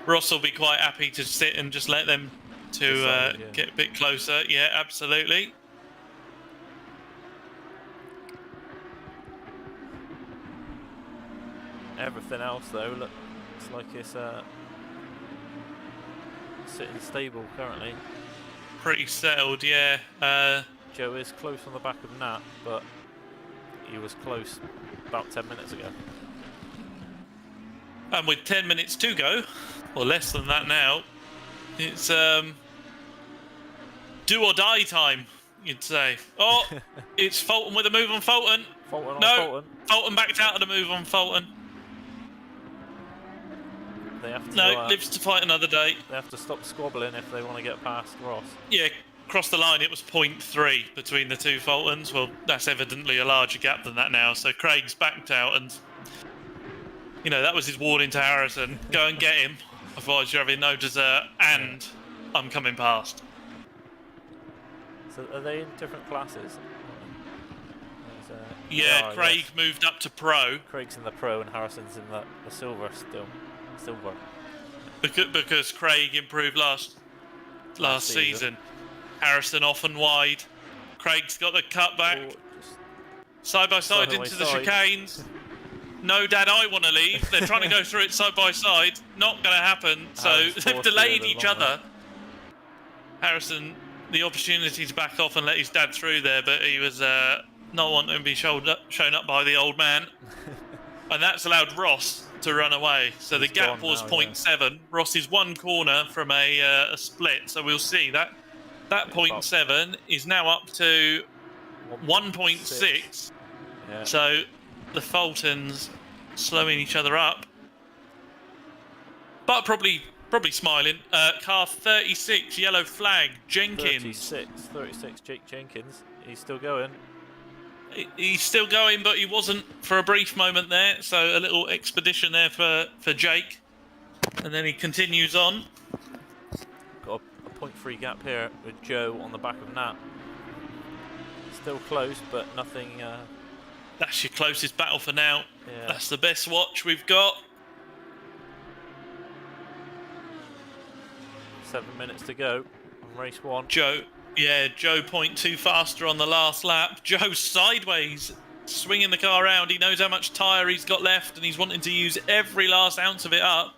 Ross will be quite happy to sit and just let them to get a bit closer. Yeah, absolutely. Everything else, though, looks like it's sitting stable currently. Pretty settled, yeah. Joe is close on the back of Nat, but he was close about 10 minutes ago. And with 10 minutes to go, or less than that now, it's do or die time, you'd say. Oh, it's Fulton with a move on Fulton. Fulton on No, Fulton. Fulton backed out of the move on Fulton. They have to, lives to fight another day. They have to stop squabbling if they want to get past Ross. Yeah, across the line it was 0.3 between the two Fultons. Well, that's evidently a larger gap than that now. So Craig's backed out, and you know that was his warning to Harrison: go and get him, otherwise you're having no dessert, and I'm coming past. So are they in different classes? Yeah, Craig moved up to pro. Craig's in the pro and Harrison's in the silver still. Silver. Because Craig improved last season. Harrison off and wide. Craig's got the cutback. Side by side into the chicanes. No, Dad, I want to leave. They're trying to go through it side by side. Not going to happen. So they've delayed each other. Harrison, the opportunity to back off and let his dad through there, but he was not wanting to be shown up by the old man. And that's allowed Ross to run away. So the gap was 0.7. Ross is one corner from a split. So we'll see that 0.7 is now up to 1.6. Yeah. So the Fultons slowing each other up, but probably smiling. Car 36, yellow flag, Jenkins. 36, Jake Jenkins. He's still going. He's still going, but he wasn't for a brief moment there. So a little expedition there for Jake, and then he continues on. Got a 0.3 gap here with Joe on the back of Nat. Still close, but nothing. That's your closest battle for now. Yeah. That's the best watch we've got. 7 minutes to go on race 1. Joe 0.2 faster on the last lap. Joe sideways, swinging the car around. He knows how much tyre he's got left, and he's wanting to use every last ounce of it up.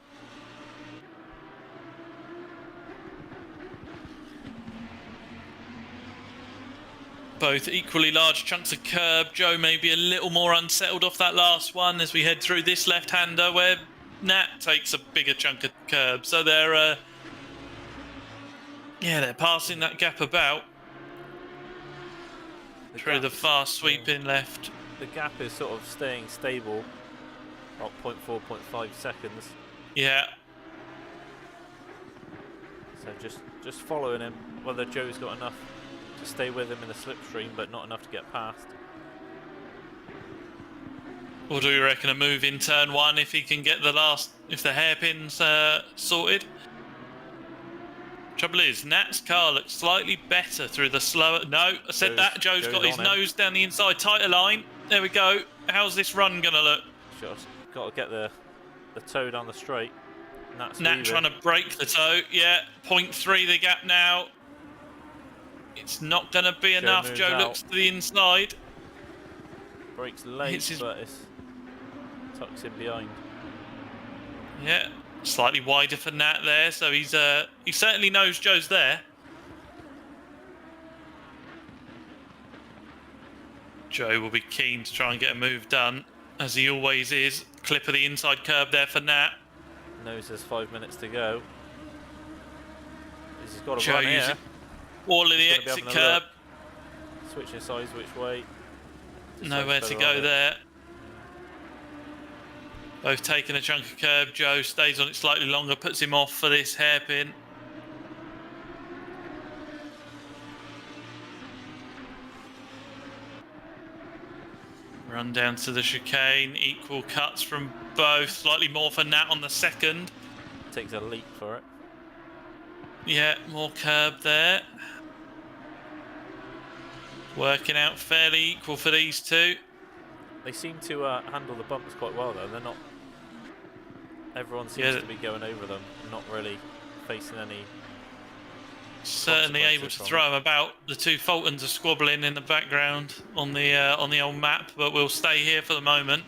Both equally large chunks of curb. Joe may be a little more unsettled off that last one as we head through this left-hander where Nat takes a bigger chunk of curb. So they're passing that gap about through the fast sweeping left. The gap is sort of staying stable, about 0.4, 0.5 seconds. Yeah. So just following him, whether Joe's got enough to stay with him in the slipstream, but not enough to get past. Or do you reckon a move in turn 1 if he can get if the hairpins sorted? Trouble is, Nat's car looks slightly better through the slower... No, I said that. Joe's got his nose down the inside, tighter line. There we go. How's this run going to look? Just got to get the toe down the straight. Nat trying to break the toe. Yeah, 0.3 the gap now. It's not going to be enough. Joe looks to the inside. Brakes late, but it's tucks in behind. Yeah, slightly wider for Nat there, so he certainly knows Joe's there. Joe will be keen to try and get a move done, as he always is. Clip of the inside curb there for Nat. Knows there's 5 minutes to go. He's got to Joe run here. All of the exit curb. Switching sides which way. Nowhere to go there. Both taking a chunk of curb. Joe stays on it slightly longer, puts him off for this hairpin. Run down to the chicane. Equal cuts from both. Slightly more for Nat on the second. Takes a leap for it. Yeah, more curb there. Working out fairly equal for these two. They seem to handle the bumps quite well, though. They're not. Everyone seems to be going over them, not really facing any. Certainly able to throw them about. The two Fultons are squabbling in the background on the old map, but we'll stay here for the moment.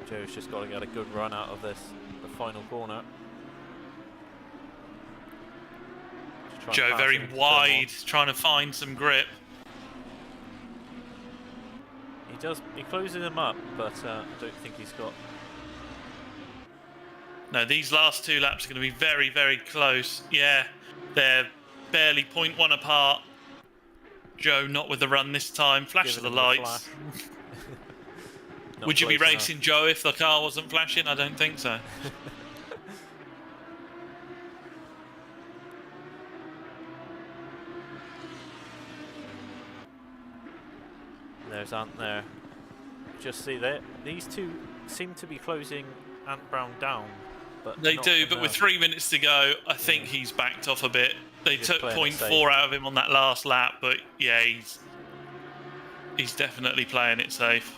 Joe's just got to get a good run out of the final corner. Joe very wide, trying to find some grip. He closes him up, but I don't think he's got... No, these last two laps are going to be very, very close. Yeah, they're barely 0.1 apart. Joe not with the run this time. Flash of the lights. Would you be racing Joe if the car wasn't flashing? I don't think so. There's Ant there. Just see that these two seem to be closing Ant Brown down, but they do. But with 3 minutes to go, I think he's backed off a bit. They took 0.4 out of him on that last lap, but yeah, he's definitely playing it safe.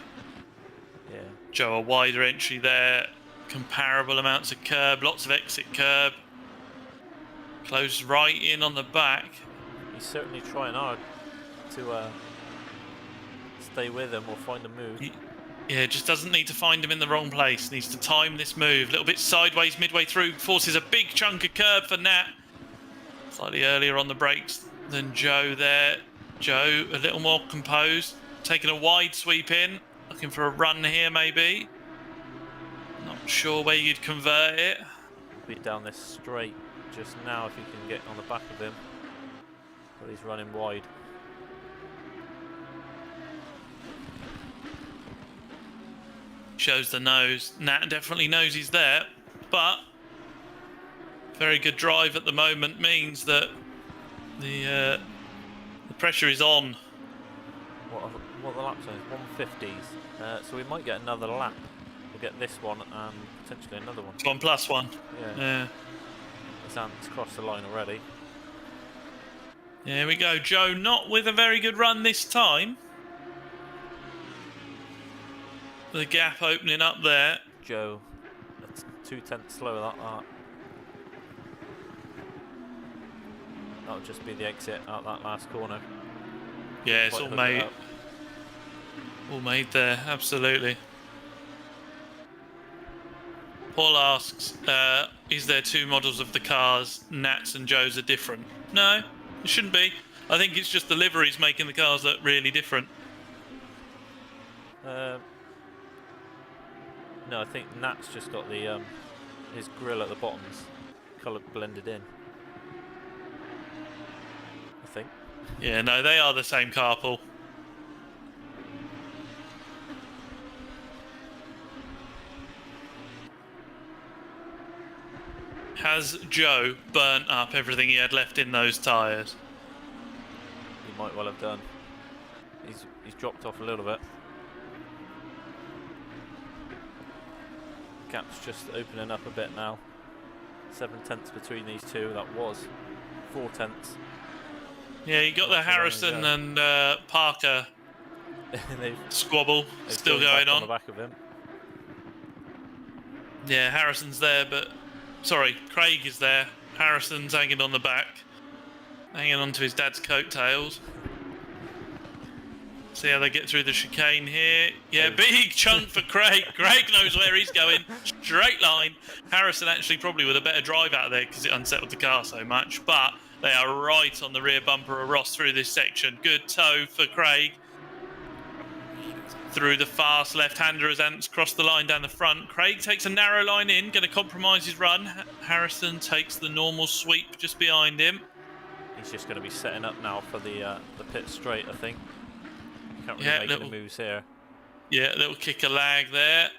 Yeah. Joe, a wider entry there, comparable amounts of curb, lots of exit curb. Close right in on the back. He's certainly trying hard to stay with him or find a move. Yeah, just doesn't need to find him in the wrong place. Needs to time this move. A little bit sideways midway through. Forces a big chunk of curb for Nat. Slightly earlier on the brakes than Joe there. Joe a little more composed. Taking a wide sweep in. Looking for a run here maybe. Not sure where you'd convert it. Be down this straight just now if you can get on the back of him. But he's running wide. Shows the nose. Nat definitely knows he's there, but very good drive at the moment means that the pressure is on. What the lap time is? 150s. So we might get another lap. We'll get this one and potentially another one. 1+1. Yeah. Ant's crossed the line already. Here we go. Joe not with a very good run this time. The gap opening up there. Joe, it's 2/10 slower that. That'll just be the exit out that last corner. Yeah, it's Quite all hook it made. up. All made there, absolutely. Paul asks, is there two models of the cars? Nat's and Joe's are different. No, it shouldn't be. I think it's just the liveries making the cars look really different. No, I think Nat's just got the his grill at the bottoms colour blended in. I think. Yeah, no, they are the same car, Paul. Has Joe burnt up everything he had left in those tyres? He might well have done. He's dropped off a little bit. Gap's just opening up a bit now. 7/10 between these two. That was 4/10. Yeah, you got the Harrison and Parker squabble they've still joined going back on. the back of him. Yeah, Harrison's there, but... Sorry, Craig is there. Harrison's hanging on the back. Hanging on to his dad's coattails. See how they get through the chicane here. Yeah, big chunk for Craig. Craig knows where he's going. Straight line. Harrison actually probably with a better drive out of there because it unsettled the car so much. But they are right on the rear bumper of Ross through this section. Good toe for Craig. Through the fast left-hander as Ants cross the line down the front. Craig takes a narrow line in, going to compromise his run. Harrison takes the normal sweep just behind him. He's just going to be setting up now for the pit straight, I think. Can't really make any moves here. Yeah, little kick a lag there.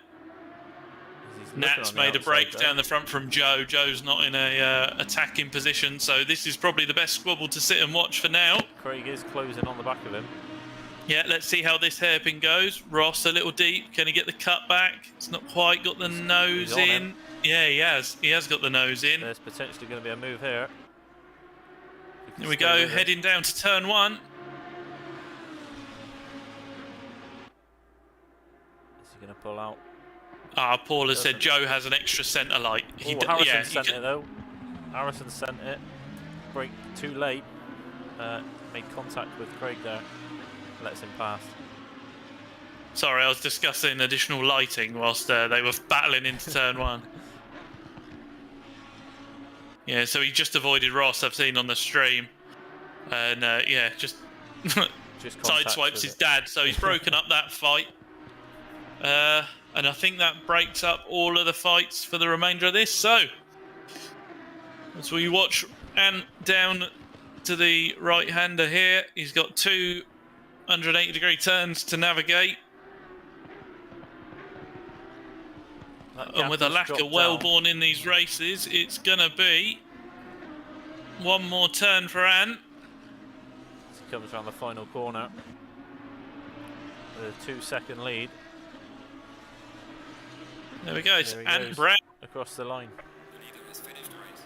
Nat's made a break down the front from Joe. Joe's not in a attacking position, so this is probably the best squabble to sit and watch for now. Craig is closing on the back of him. Yeah, let's see how this hairpin goes. Ross a little deep. Can he get the cut back? It's not quite got the nose in. Yeah, he has. He has got the nose in. There's potentially going to be a move here. Here we go, heading down to turn one. Is he going to pull out? Paul has said Joe has an extra centre light. Harrison sent it though. Harrison sent it. Brake too late. Made contact with Craig there. Lets him pass. Sorry, I was discussing additional lighting whilst they were battling into turn one. Yeah, so he just avoided Ross, I've seen on the stream. And yeah, just sideswipes his dad, so he's broken up that fight. And I think that breaks up all of the fights for the remainder of this. So, as we watch Ant down to the right-hander here, he's got 280-degree turns to navigate. And with a lack of Wellborn in these races, it's going to be one more turn for Ant. As he comes around the final corner. With a 2-second lead. There we go, it's Ant Brown. Across the line. The leader has finished the race.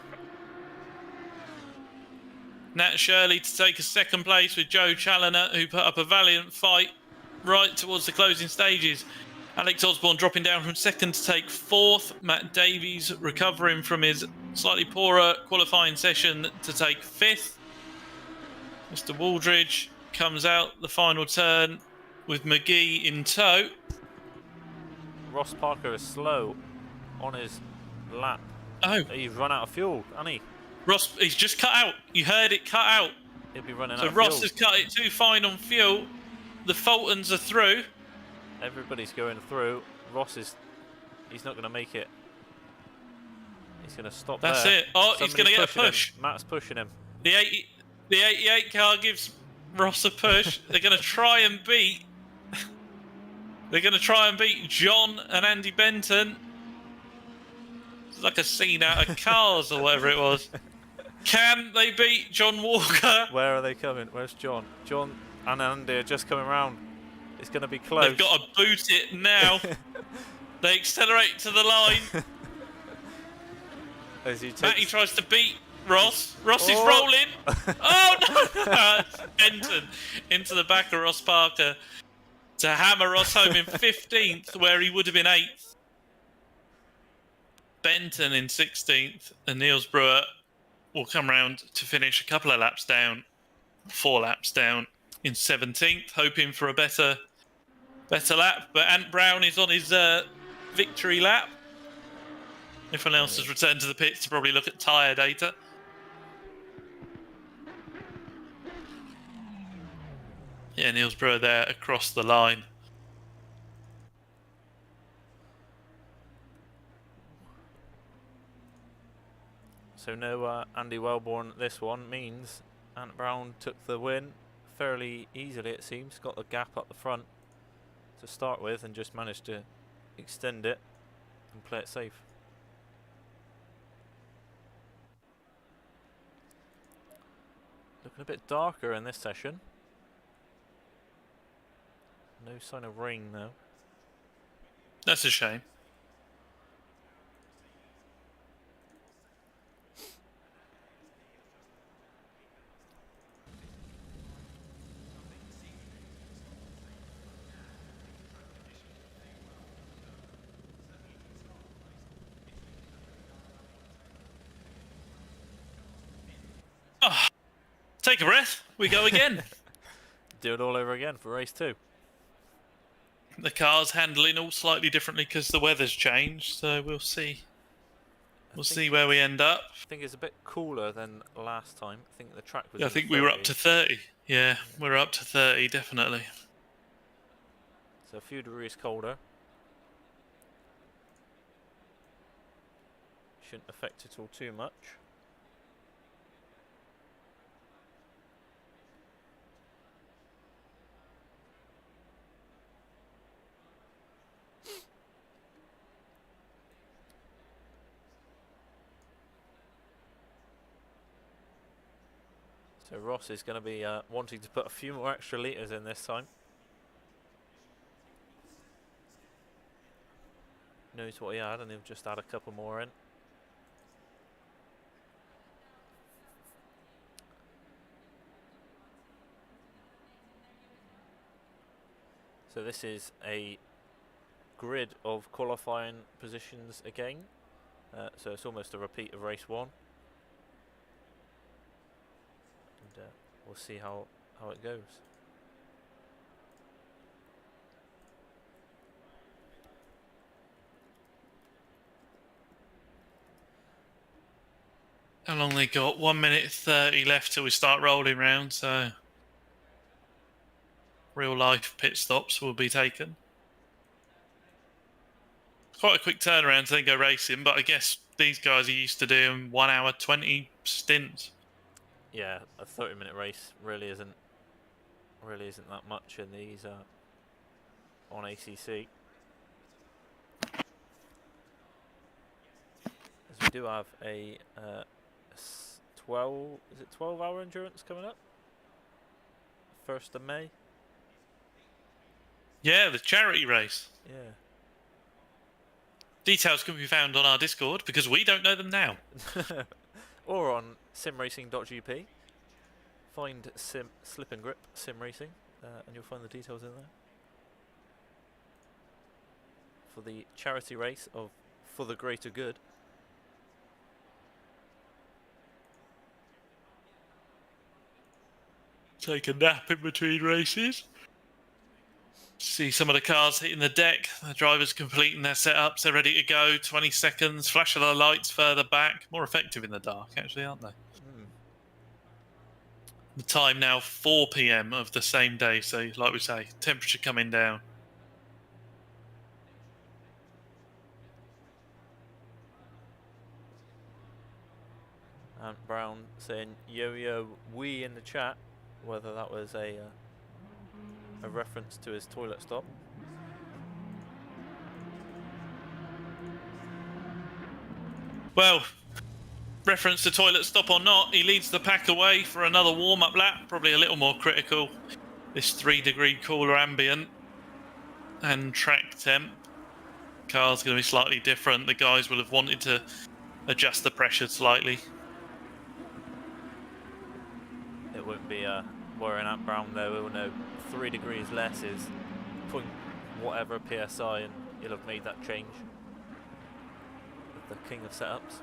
Nat Shirley to take a second place with Joe Challoner, who put up a valiant fight right towards the closing stages. Alex Osborne dropping down from second to take fourth. Matt Davies recovering from his slightly poorer qualifying session to take fifth. Mr. Waldridge comes out the final turn with McGee in tow. Ross Parker is slow on his lap. Oh. He's run out of fuel, hasn't he? Ross, he's just cut out. You heard it cut out. He'll be running out So of Ross fuel. has cut it too fine on fuel. The Fultons are through. Everybody's going through. He's not going to make it. He's going to stop That's there. it. Oh, he's going to get a pushing him. push. Matt's pushing him. The 88 car gives Ross a push. They're going to try and beat. They're going to try and beat John and Andy Benton. It's like a scene out of Cars or whatever it was. Can they beat John Walker? Where are they coming? Where's John? John and Andy are just coming round. It's going to be close. They've got to boot it now. They accelerate to the line. As he takes... Matty tries to beat Ross. Ross is rolling. Oh no! Benton into the back of Ross Parker to hammer Ross home in 15th, where he would have been 8th. Benton in 16th, and Niels Brewer will come round to finish a couple of laps down, 4 laps down in 17th, hoping for a better lap. But Ant Brown is on his victory lap. Everyone else has returned to the pits to probably look at tyre data. Yeah, Niels Brewer there across the line. So no Andy Wellborn. This one means Ant Brown took the win fairly easily, it seems. Got the gap up the front to start with and just managed to extend it and play it safe. Looking a bit darker in this session. No sign of rain though. That's a shame. Oh, take a breath. We go again. Do it all over again for race 2. The car's handling all slightly differently because the weather's changed, so we'll see. We'll see where we end up. I think it's a bit cooler than last time. I think the track was. Yeah, I think we were up to 30. Yeah, we're up to 30, definitely. So a few degrees colder. Shouldn't affect it all too much. So Ross is going to be wanting to put a few more extra litres in this time. Knows what he had and he'll just add a couple more in. So this is a grid of qualifying positions again. So it's almost a repeat of race 1. We'll see how it goes. How long they got? 1 minute 30 left till we start rolling round, so real life pit stops will be taken. Quite a quick turnaround to then go racing, but I guess these guys are used to doing 1 hour 20 stints. Yeah, a 30-minute race really isn't that much in these on ACC. As we do have a 12-hour endurance coming up? 1st of May. Yeah, the charity race. Yeah. Details can be found on our Discord because we don't know them now. Or on simracing.gp. Find Slip and Grip Sim Racing, and you'll find the details in there. For the charity race of For the Greater Good. Take a nap in between races. See some of the cars hitting the deck. The drivers completing their setups. They're ready to go. 20 seconds. Flash of the lights further back. More effective in the dark, actually, aren't they? The time now 4 PM of the same day. So, like we say, temperature coming down. Ant Brown saying yo-yo wee in the chat. Whether that was a reference to his toilet stop. Well, reference to toilet stop or not, he leads the pack away for another warm-up lap. Probably a little more critical. This 3-degree cooler ambient and track temp. Car's going to be slightly different. The guys will have wanted to adjust the pressure slightly. It won't be worrying Ant Brown though. We'll know 3 degrees less is point whatever PSI and he'll have made that change. the king of setups.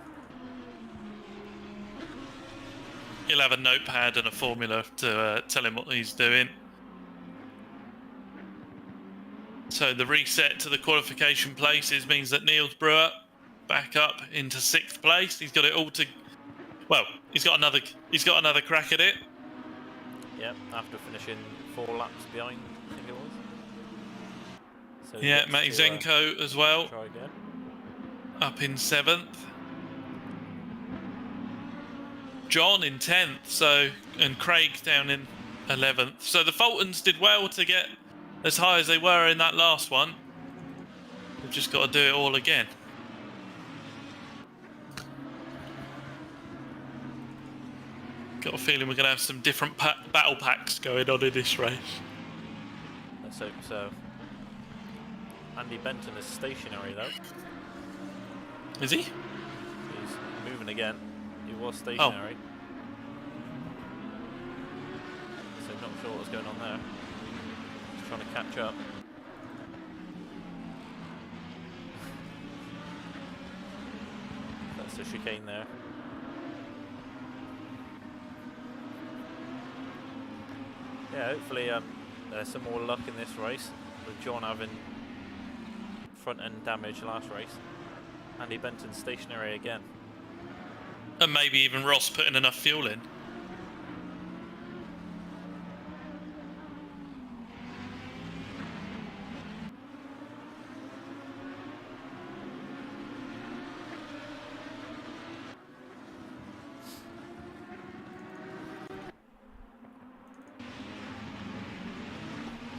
He'll have a notepad and a formula to tell him what he's doing. So the reset to the qualification places means that Niels Brewer back up into 6th place. He's got it all to. Well, he's got another crack at it. Yep, after finishing 4 laps behind, I think it was. So he Yeah, gets Matty to, Zenko as well, try again. up in 7th. John in 10th, and Craig down in 11th. So the Fultons did well to get as high as they were in that last one. We've just got to do it all again. Got a feeling we're going to have some different battle packs going on in this race. Let's hope so. Andy Benton is stationary though. Is he? He's moving again. He was stationary. So not sure what's going on there. He's trying to catch up. That's the chicane there. Yeah, hopefully there's some more luck in this race, with John having front end damage last race. Andy Benton stationary again. And maybe even Ross putting enough fuel in.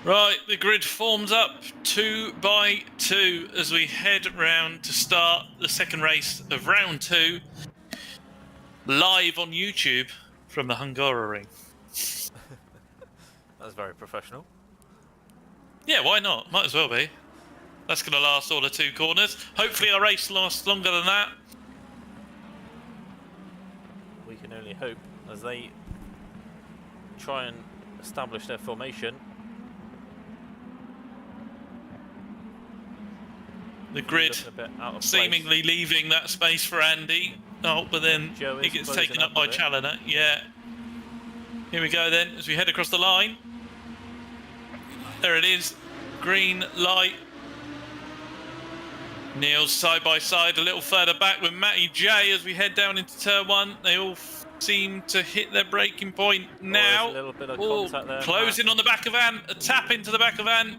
Right, the grid forms up 2 by 2 as we head round to start the second race of round 2, live on YouTube from the Hungaroring. That's very professional. Yeah, why not? Might as well be. That's going to last all the 2 corners. Hopefully our race lasts longer than that. We can only hope as they try and establish their formation. The grid Looking a bit out of place. seemingly leaving that space for Andy. Oh, but then Joe it is gets closing taken up up by a bit. Challoner. Yeah. Here we go then, as we head across the line. There it is. Green light. Niels side by side, a little further back with Matty J as we head down into turn 1. They all seem to hit their braking point now. There's a little bit of Oh, contact there. closing on the back of Ant. A tap into the back of Ant.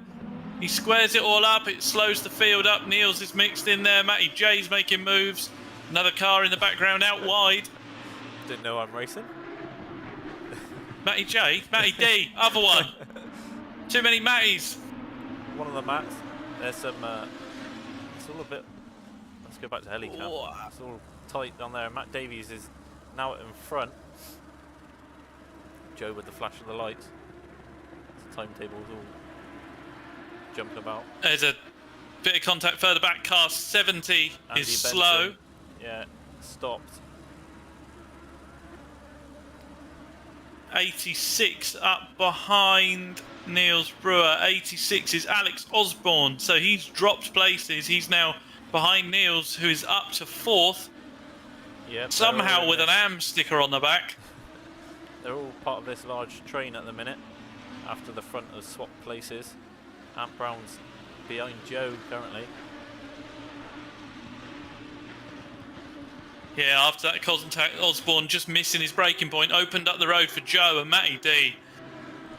He squares it all up. It slows the field up. Niels is mixed in there. Matty J's making moves. Another car in the background out wide. Didn't know I'm racing. Matty J, Matty D, other one. Too many Matties. One of the mats. There's some. It's all a bit. Let's go back to helicam. Oh. It's all tight down there. Matt Davies is now in front. Joe with the flash of the lights. The timetable's all jumping about. There's a bit of contact further back. Car 70 Andy is Benson, slow. Yeah, stopped. 86 up behind Niels Brewer. 86 is Alex Osborne. So he's dropped places. He's now behind Niels, who is up to 4th. Yeah. Somehow with an AM sticker on the back. They're all part of this large train at the minute. After the front has swapped places. Ant Brown's behind Joe currently. Yeah, after that contact, Osborne just missing his braking point, opened up the road for Joe and Matty D,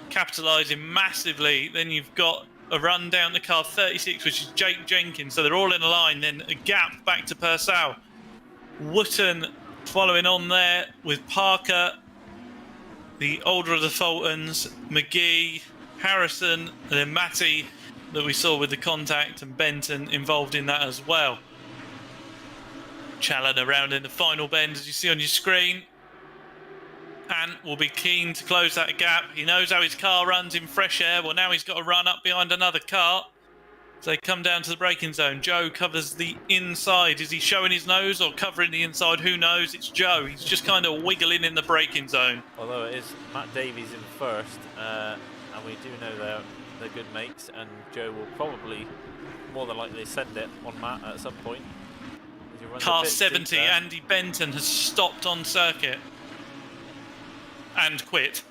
capitalising massively. Then you've got a run down to car 36, which is Jake Jenkins. So they're all in a line. Then a gap back to Purcell. Wotton following on there with Parker, the older of the Fultons, McGee, Harrison, and then Matty that we saw with the contact, and Benton involved in that as well. Challoner around in the final bend, as you see on your screen. Ant will be keen to close that gap. He knows how his car runs in fresh air. Well, now he's got to run up behind another car. So they come down to the braking zone. Joe covers the inside. Is he showing his nose or covering the inside? Who knows? It's Joe. He's just kind of wiggling in the braking zone. Although it is Matt Davies in first, and we do know they're good mates, and Joe will probably more than likely send it on Matt at some point. He's he runs a Car bit 70, deep there. Andy Benton, has stopped on circuit and quit.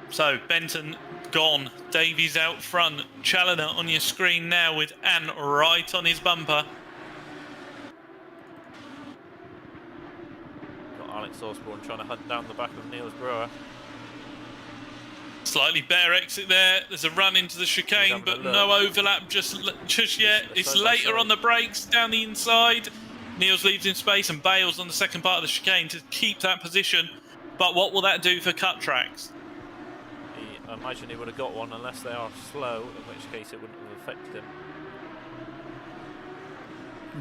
So Benton gone. Davies out front. Challoner on your screen now with Anne right on his bumper. Got Alex Osborne trying to hunt down the back of Niels Brewer. Slightly better exit there. There's a run into the chicane, having but a look. no overlap just yet. It's side by later side. on the brakes, down the inside. Niels leaves in space and bails on the second part of the chicane to keep that position. But what will that do for cut tracks? I imagine he would have got one unless they are slow, in which case it wouldn't have affected him.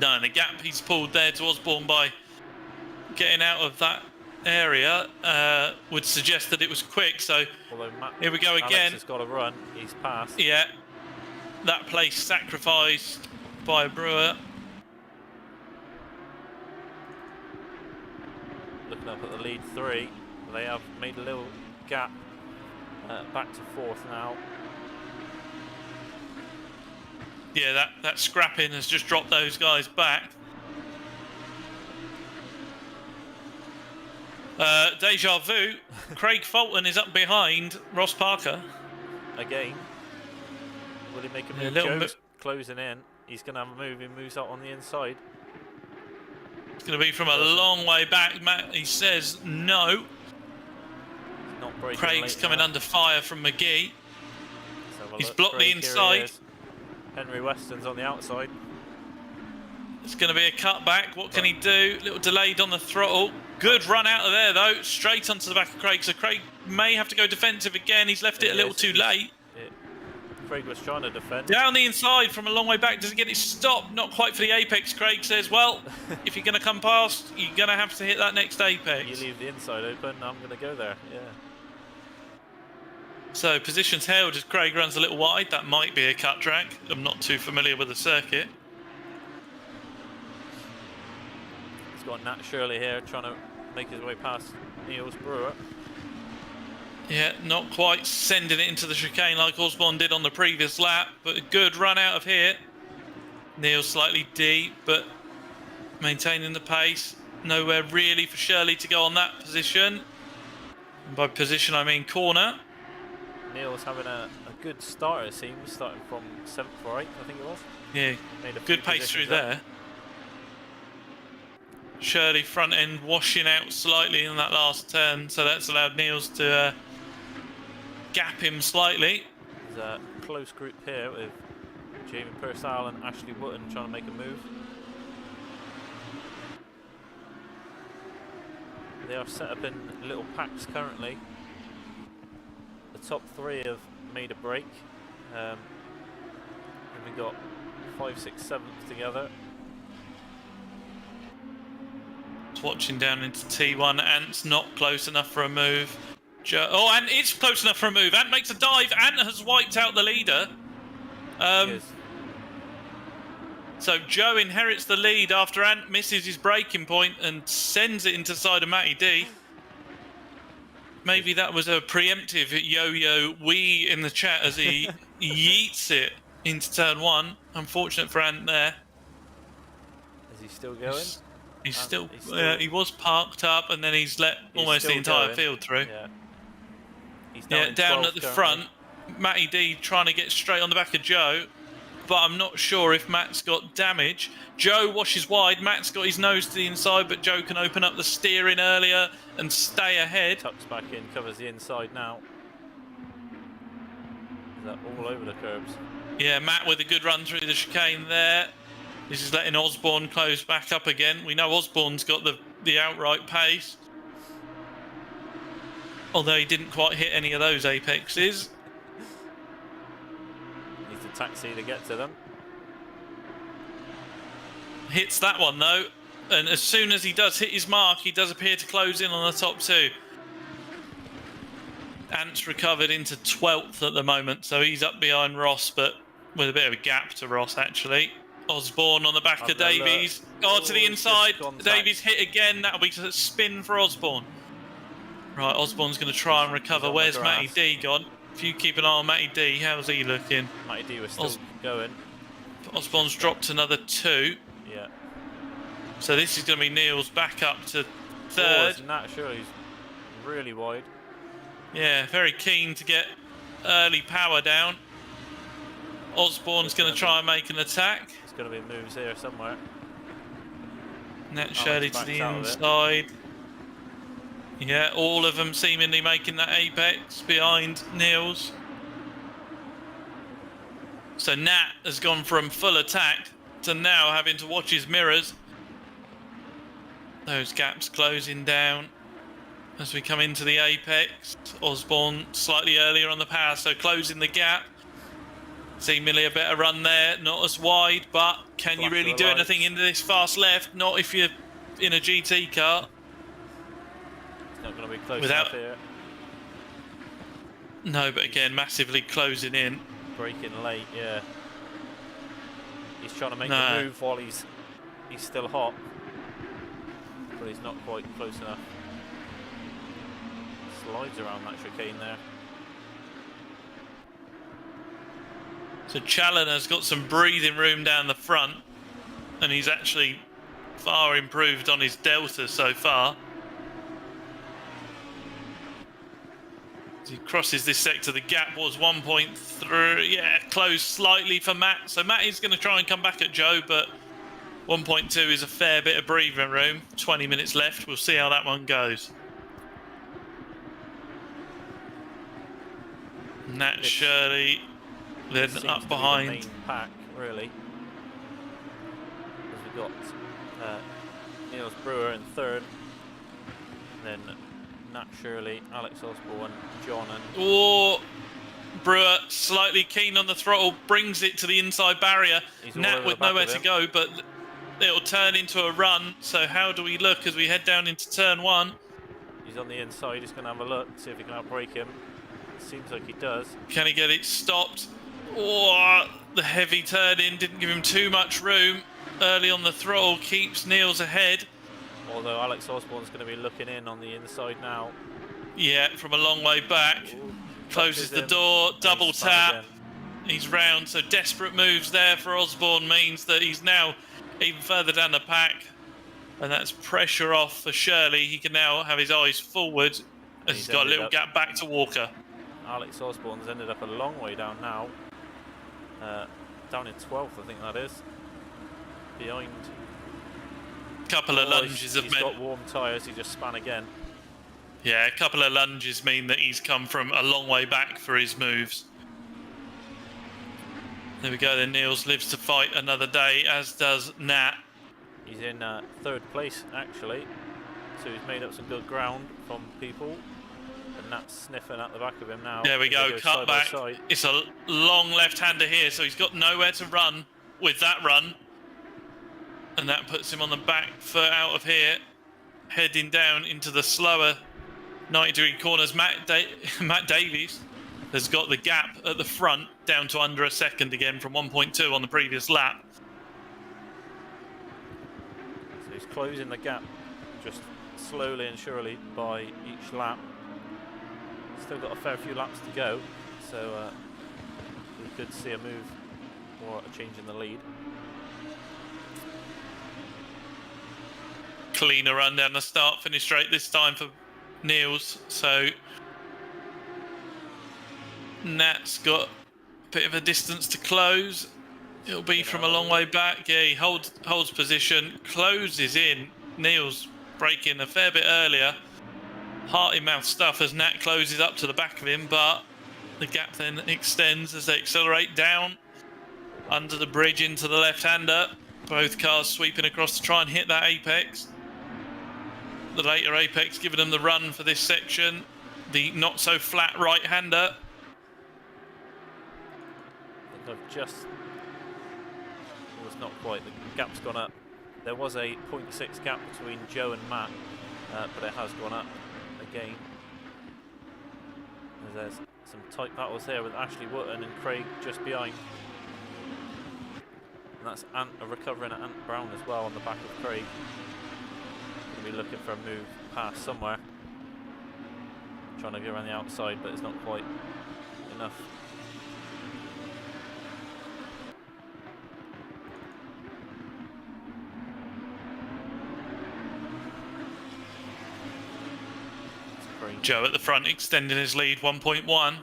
No, and the gap he's pulled there to Osborne by getting out of that area would suggest that it was quick. So Although here we go Alex again. has got a run, he's passed. Yeah, that place sacrificed by Brewer. Looking up at the lead three, they have made a little gap back to fourth now. Yeah, that scrapping has just dropped those guys back. Deja vu. Craig Fulton is up behind Ross Parker. Again, will he make a Yeah, move? little Joe's closing in. He's going to have a move. He moves out on the inside. It's going to be from a long way back. Matt, he says no. He's not breaking Craig's late coming now. under fire from McGee. Let's have a He's look. blocked the Craig, here he inside. is. Henry Weston's on the outside. It's going to be a cutback. What can he do? A little delayed on the throttle. Good run out of there, though. Straight onto the back of Craig. So Craig may have to go defensive again. He's left it a little too late. Craig was trying to defend. Down the inside from a long way back. Does he get it stopped? Not quite for the apex. Craig says, well, if you're going to come past, you're going to have to hit that next apex. You leave the inside open, I'm going to go there. Yeah. So positions held as Craig runs a little wide. That might be a cut track. I'm not too familiar with the circuit. He's got Nat Shirley here trying to make his way past Niels Brewer. Yeah, not quite sending it into the chicane like Osborne did on the previous lap, but a good run out of here. Neil slightly deep, but maintaining the pace. Nowhere really for Shirley to go on that position. And by position, I mean corner. Neil's having a good start, it seems, starting from 7th or 8th, I think it was. Yeah, Made a good few pace through positions up. there. Shirley front end washing out slightly in that last turn, so that's allowed Niels to gap him slightly. There's a close group here with Jamie Purcell and Ashley Wootton trying to make a move. They are set up in little packs currently. The top three have made a break. And we've got 5, 6, 7 together. Watching down into T1, Ant's not close enough for a move. Oh, Ant is close enough for a move. Ant makes a dive. Ant has wiped out the leader. Yes. So Joe inherits the lead after Ant misses his braking point and sends it into the side of Matty D. Maybe that was a preemptive yo-yo wee in the chat as he yeets it into turn 1. Unfortunate for Ant there. Is he still going? He's still, he's still- he was parked up and then he's let He's almost the still entire going. field through. Yeah. He's Yeah, in down 12th at the currently. front, Matty D trying to get straight on the back of Joe, but I'm not sure if Matt's got damage. Joe washes wide, Matt's got his nose to the inside, but Joe can open up the steering earlier and stay ahead. Tucks back in, covers the inside now. Is that all over the curbs? Yeah, Matt with a good run through the chicane there. This is letting Osborne close back up again. We know Osborne's got the outright pace. Although he didn't quite hit any of those apexes. Needs a taxi to get to them. Hits that one though, and as soon as he does hit his mark, he does appear to close in on the top two. Ant's recovered into 12th at the moment, so he's up behind Ross, but with a bit of a gap to Ross actually. Osborne on the back of Have a look. Davies. Oh, to the Oh, inside. just contact. Davies hit again. That'll be a spin for Osborne. Right, Osborne's going to try and recover. on the Where's Matty grass. D gone? If you keep an eye on Matty D, how's he looking? Matty D was still Os- going. Osborne's dropped another 2. Yeah. So this is going to be Neil's back up to Oh, 3rd. it's Nat Shirley's really wide. Yeah, very keen to get early power down. Osborne's going to try and make an attack. There's going to be moves here somewhere. Nat Shirley to backs the out of it. inside. Yeah, all of them seemingly making that apex behind Niels. So Nat has gone from full attack to now having to watch his mirrors. Those gaps closing down as we come into the apex. Osborne slightly earlier on the power, so closing the gap. Seemingly a better run there, not as wide, but can you Flash really of the do lights. anything into this fast left? Not if you're in a GT car. It's not going to be close Without- enough here. No, but again, massively closing in. Braking late, yeah. He's trying to make No. the move while he's still hot. But he's not quite close enough. Slides around that chicane there. So Challoner's got some breathing room down the front, and he's actually far improved on his delta so far. As he crosses this sector, the gap was 1.3. Yeah, closed slightly for Matt. So Matt is going to try and come back at Joe, but 1.2 is a fair bit of breathing room. 20 minutes left. We'll see how that one goes. Nat This Shirley then Seems to up be the behind. main pack, really. Because we've got Niels Brewer in 3rd. Then Nat Shirley, Alex Osborne, John and Oh, Brewer slightly keen on the throttle, brings it to the inside barrier. He's all Nat over with the back nowhere of to him. go, but it'll turn into a run. So how do we look as we head down into turn 1? he's on the inside. He's going to have a look, see if he can outbrake him. Seems like he does. Can he get it stopped? Oh, the heavy turn in didn't give him too much room. Early on the throttle keeps Niels ahead. Although Alex Osborne's going to be looking in on the inside now. Yeah, from a long way back. Ooh, Closes touches the him, door, and double he's spun tap. again. He's round, so desperate moves there for Osborne means that he's now even further down the pack. And that's pressure off for Shirley. He can now have his eyes forward as he's got a ended little up- gap back to Walker. Alex Osborne's ended up a long way down now. Down in 12th, I think that is. Behind. Couple of Oh, lunges he's have meant. got warm tyres, he just span again. Yeah, a couple of lunges mean that he's come from a long way back for his moves. There we go, then Niels lives to fight another day, as does Nat. He's in 3rd place, actually. So he's made up some good ground from people. And Nat's sniffing at the back of him now. There we as they go, side cut by back. side. It's a long left-hander here, so he's got nowhere to run with that run. And that puts him on the back foot out of here, heading down into the slower 90-degree corners. Matt Davies has got the gap at the front down to under a second again from 1.2 on the previous lap. So he's closing the gap just slowly and surely by each lap. Still got a fair few laps to go, so we could see a move or a change in the lead. Cleaner run down the start, finish straight this time for Niels. So Nat's got a bit of a distance to close. It'll be from a long way back. Yeah, he holds position, closes in. Niels braking a fair bit earlier. Heart in mouth stuff as Nat closes up to the back of him, but the gap then extends as they accelerate down under the bridge into the left-hander. Both cars sweeping across to try and hit that apex. The later apex giving them the run for this section. The not so flat right-hander. I think I've just... Well, it's not quite. The gap's gone up. There was a 0.6 gap between Joe and Matt, but it has gone up again. There's some tight battles here with Ashley Wotton and Craig just behind. And that's Ant recovering at Ant Brown as well on the back of Craig. Going to be looking for a move past somewhere. Trying to go around the outside, but it's not quite enough. Joe at the front extending his lead 1.1.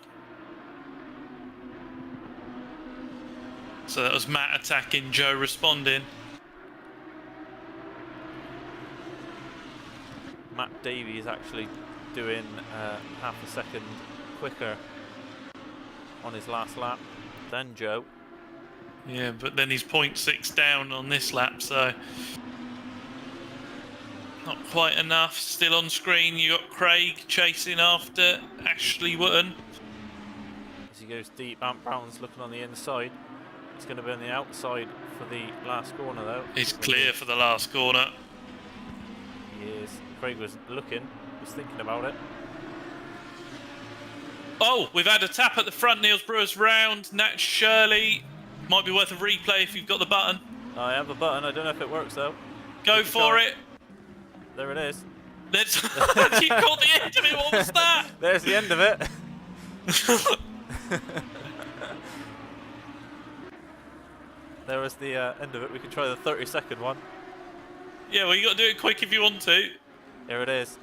So that was Matt attacking, Joe responding. Matt Davies actually doing half a second quicker on his last lap than Joe. Yeah, but then he's 0.6 down on this lap, so not quite enough. Still on screen, you got Craig chasing after Ashley Wootton. As he goes deep, Ant Brown's looking on the inside. It's going to be on the outside for the last corner though. He's clear for the last corner. He is. Craig was looking, was thinking about it. Oh, we've had a tap at the front. Niels Brewer's round. Nat Shirley. Might be worth a replay if you've got the button. I have a button, I don't know if it works though. Go for it. There it is. Let's. You caught the end of it. What was that? There's the end of it. There was the end of it. We can try the 30-second one. Yeah, well, you got to do it quick if you want to. Here it is.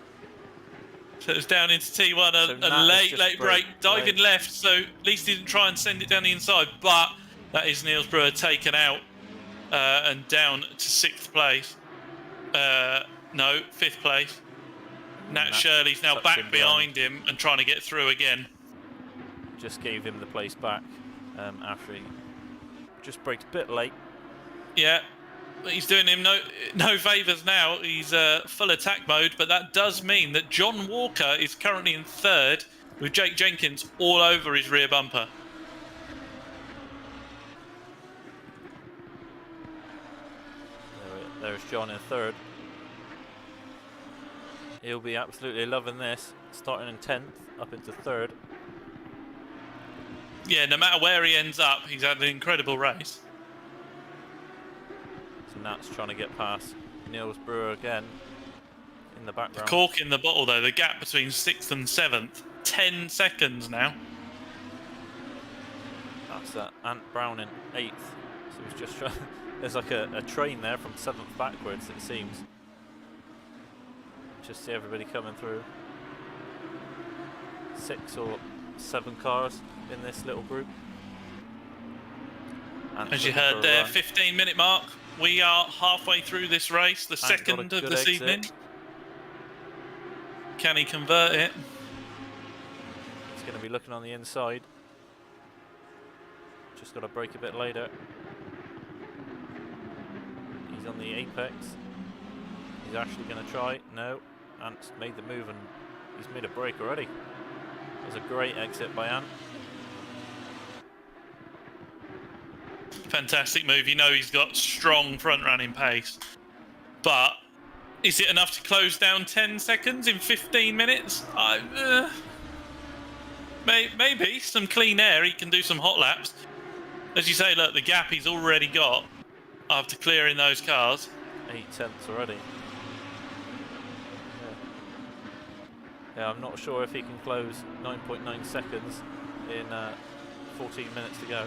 So it's down into T1, a late break, diving left, so at least he didn't try and send it down the inside, but that is Niels Brewer taken out and down to 6th place. No, 5th place. Nat Shirley's now back behind him and trying to get through again. Just gave him the place back after he just braked a bit late. Yeah. But he's doing him no favours now. He's full attack mode, but that does mean that John Walker is currently in 3rd with Jake Jenkins all over his rear bumper. There's John in 3rd. He'll be absolutely loving this, starting in 10th up into 3rd. Yeah, no matter where he ends up, he's had an incredible race. Nat's trying to get past Niels Brewer again in the background. Cork in the bottle though, the gap between 6th and 7th, 10 seconds now. That's Ant Brown in 8th. So he's just trying. There's like a train there from 7th backwards, it seems. Just see everybody coming through. 6 or 7 cars in this little group. As you heard there, 15-minute mark. We are halfway through this race, the second of this evening. Can he convert it? He's going to be looking on the inside. Just got to brake a bit later. He's on the apex. He's actually going to try. No. Ant's made the move and he's made a break already. It was a great exit by Ant. Fantastic move. You know he's got strong front running pace. But is it enough to close down 10 seconds in 15 minutes? Maybe. Some clean air. He can do some hot laps. As you say, look, the gap he's already got after clearing those cars. 8/10 already. Yeah, I'm not sure if he can close 9.9 seconds in 14 minutes to go.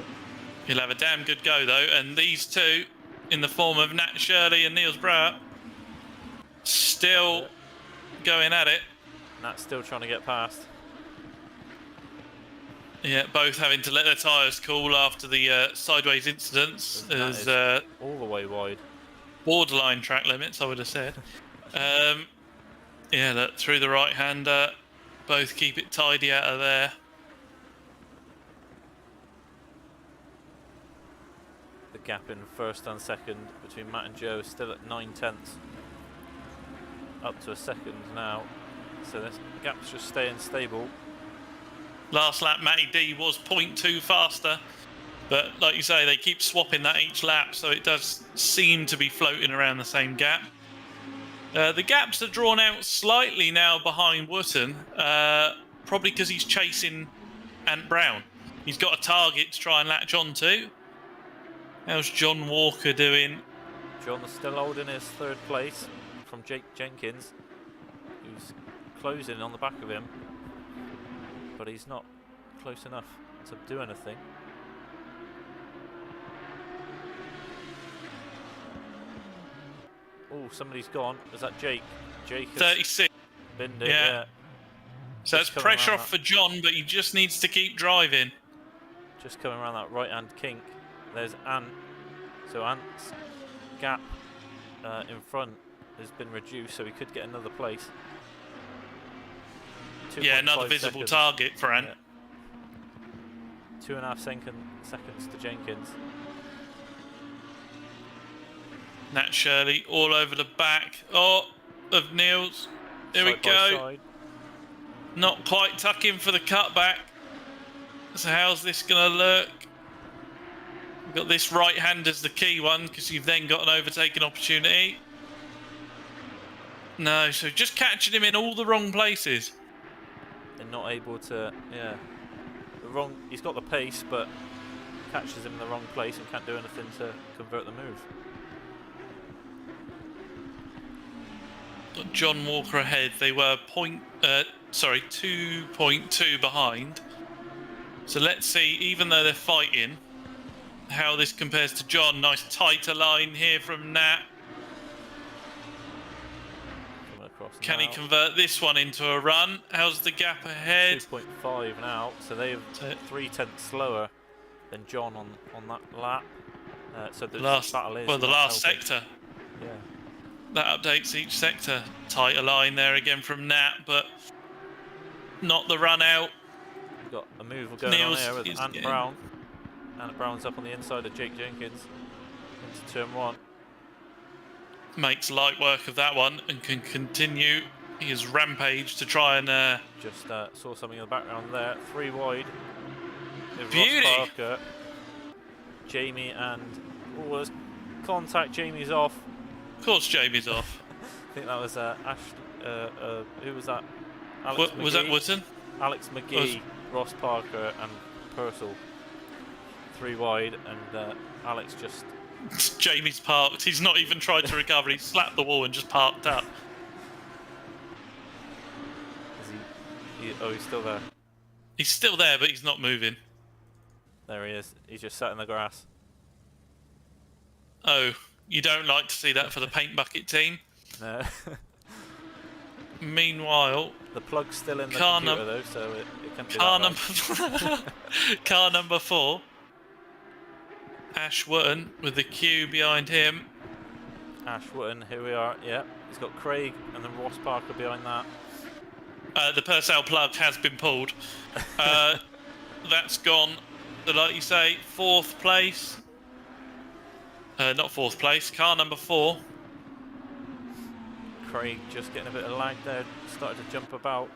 He'll have a damn good go, though, and these two, in the form of Nat Shirley and Niels Brewer, still going at it. Nat's still trying to get past. Yeah, both having to let their tyres cool after the sideways incidents. There's all the way wide. Borderline track limits, I would have said. Yeah, look, through the right-hander, both keep it tidy out of there. The gap in 1st and 2nd between Matt and Joe is still at 9/10. Up to a second now. So this gap's just staying stable. Last lap, Matty D was 0.2 faster. But like you say, they keep swapping that each lap, so it does seem to be floating around the same gap. The gaps are drawn out slightly now behind Wootton, probably because he's chasing Ant Brown. He's got a target to try and latch onto. How's John Walker doing? John's still holding his 3rd place from Jake Jenkins, who's closing on the back of him, but he's not close enough to do anything. Oh, somebody's gone. Is that Jake? Jake has 36. binned it, Yeah. So that's Just coming pressure around off for John, but he just needs to keep driving. Just coming around that right-hand kink. There's Ant. So Ant's gap in front has been reduced, so he could get another place. Yeah, another 2.5 visible seconds. target for Ant. Yeah. 2.5 seconds to Jenkins. Nat Shirley all over the back. Oh, of Niels. Here we Side by go. side. Not quite tucking for the cutback. So how's this going to look? We've got this right hand as the key one, because you've then got an overtaking opportunity. No, so just catching him in all the wrong places. They're not able to, yeah. He's got the pace, but catches him in the wrong place and can't do anything to convert the move. Got John Walker ahead. They were 2.2 behind. So let's see, even though they're fighting, how this compares to John. Nice tighter line here from Nat. Coming across Can now. he convert this one into a run? How's the gap ahead? 2.5 now, so they're 0.3 slower than John on that lap. So the battle is the last helping. sector. Yeah. That updates each sector. Tighter line there again from Nat, but not the run out. We've got a move going Niels on here with is Ant getting- Brown. Ant Brown's up on the inside of Jake Jenkins into turn 1. Makes light work of that one and can continue his rampage to try and Just saw something in the background there. 3 wide. With Beauty. Ross Parker, Jamie, and there's contact. Jamie's off. of course Jamie's off. I think that was who was that? Alex Was that McGee? Wootton? Alex McGee, Ross Parker, and Purcell. 3 wide, and Alex just. Jamie's parked. He's not even tried to recover. He slapped the wall and just parked up. Is oh, he's still there. He's still there, but he's not moving. There he is. He's just sat in the grass. Oh, you don't like to see that for the paint bucket team. No. Meanwhile, The plug's still in the Car computer though, so it can't be car that number car number 4. Ash Wootton with the queue behind him. bad. Ash Wootton, here we are. Yeah, he's got Craig and then Ross Parker behind that. The Purcell plug has been pulled. That's gone. Like you say, 4th place. Not 4th place. Car number 4. Craig just getting a bit of lag there, started to jump about.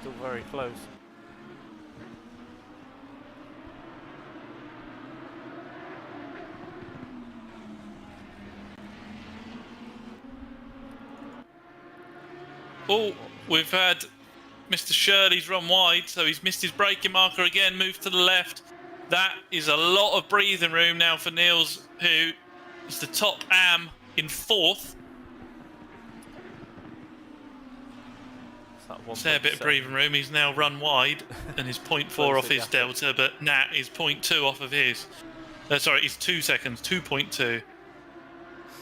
Still very close. Oh, we've had Mr. Shirley's run wide, so he's missed his braking marker again, moved to the left. That is a lot of breathing room now for Niels, who is the top am in 4th. So a bit of breathing room. He's now run wide and is 0.4 off his delta, but Nat is 0.2 off of his. Sorry, he's 2 seconds, 2.2.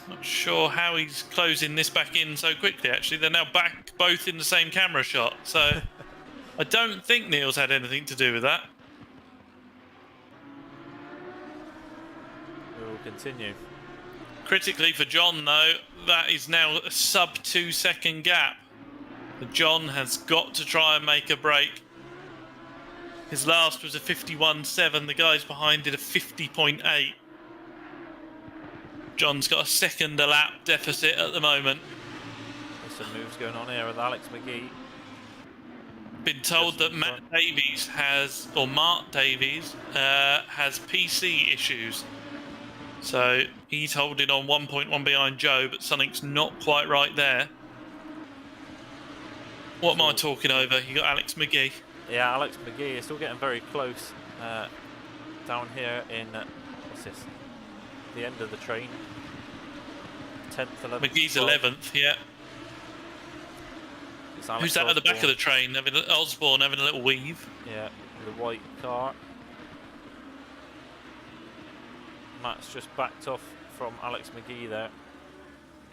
Not sure how he's closing this back in so quickly, actually. They're now back both in the same camera shot, so I don't think Niels had anything to do with that. We will continue. Critically for John, though, that is now a sub 2 second gap. John has got to try and make a break. His last was a 51.7. The guys behind did a 50.8. John's got a second a lap deficit at the moment. There's some moves going on here with Alex McGee. Been told that Mark Davies has PC issues. So he's holding on 1.1 behind Joe, but something's not quite right there. What am I talking over? You got Alex McGee. Yeah, Alex McGee is still getting very close down here in, what's this? The end of the train. 10th, 11th. McGee's 12th. 11th, yeah. It's Alex Who's that at the back of Osborne. the train? Osborne having a little weave. Yeah, the white car. Matt's just backed off from Alex McGee there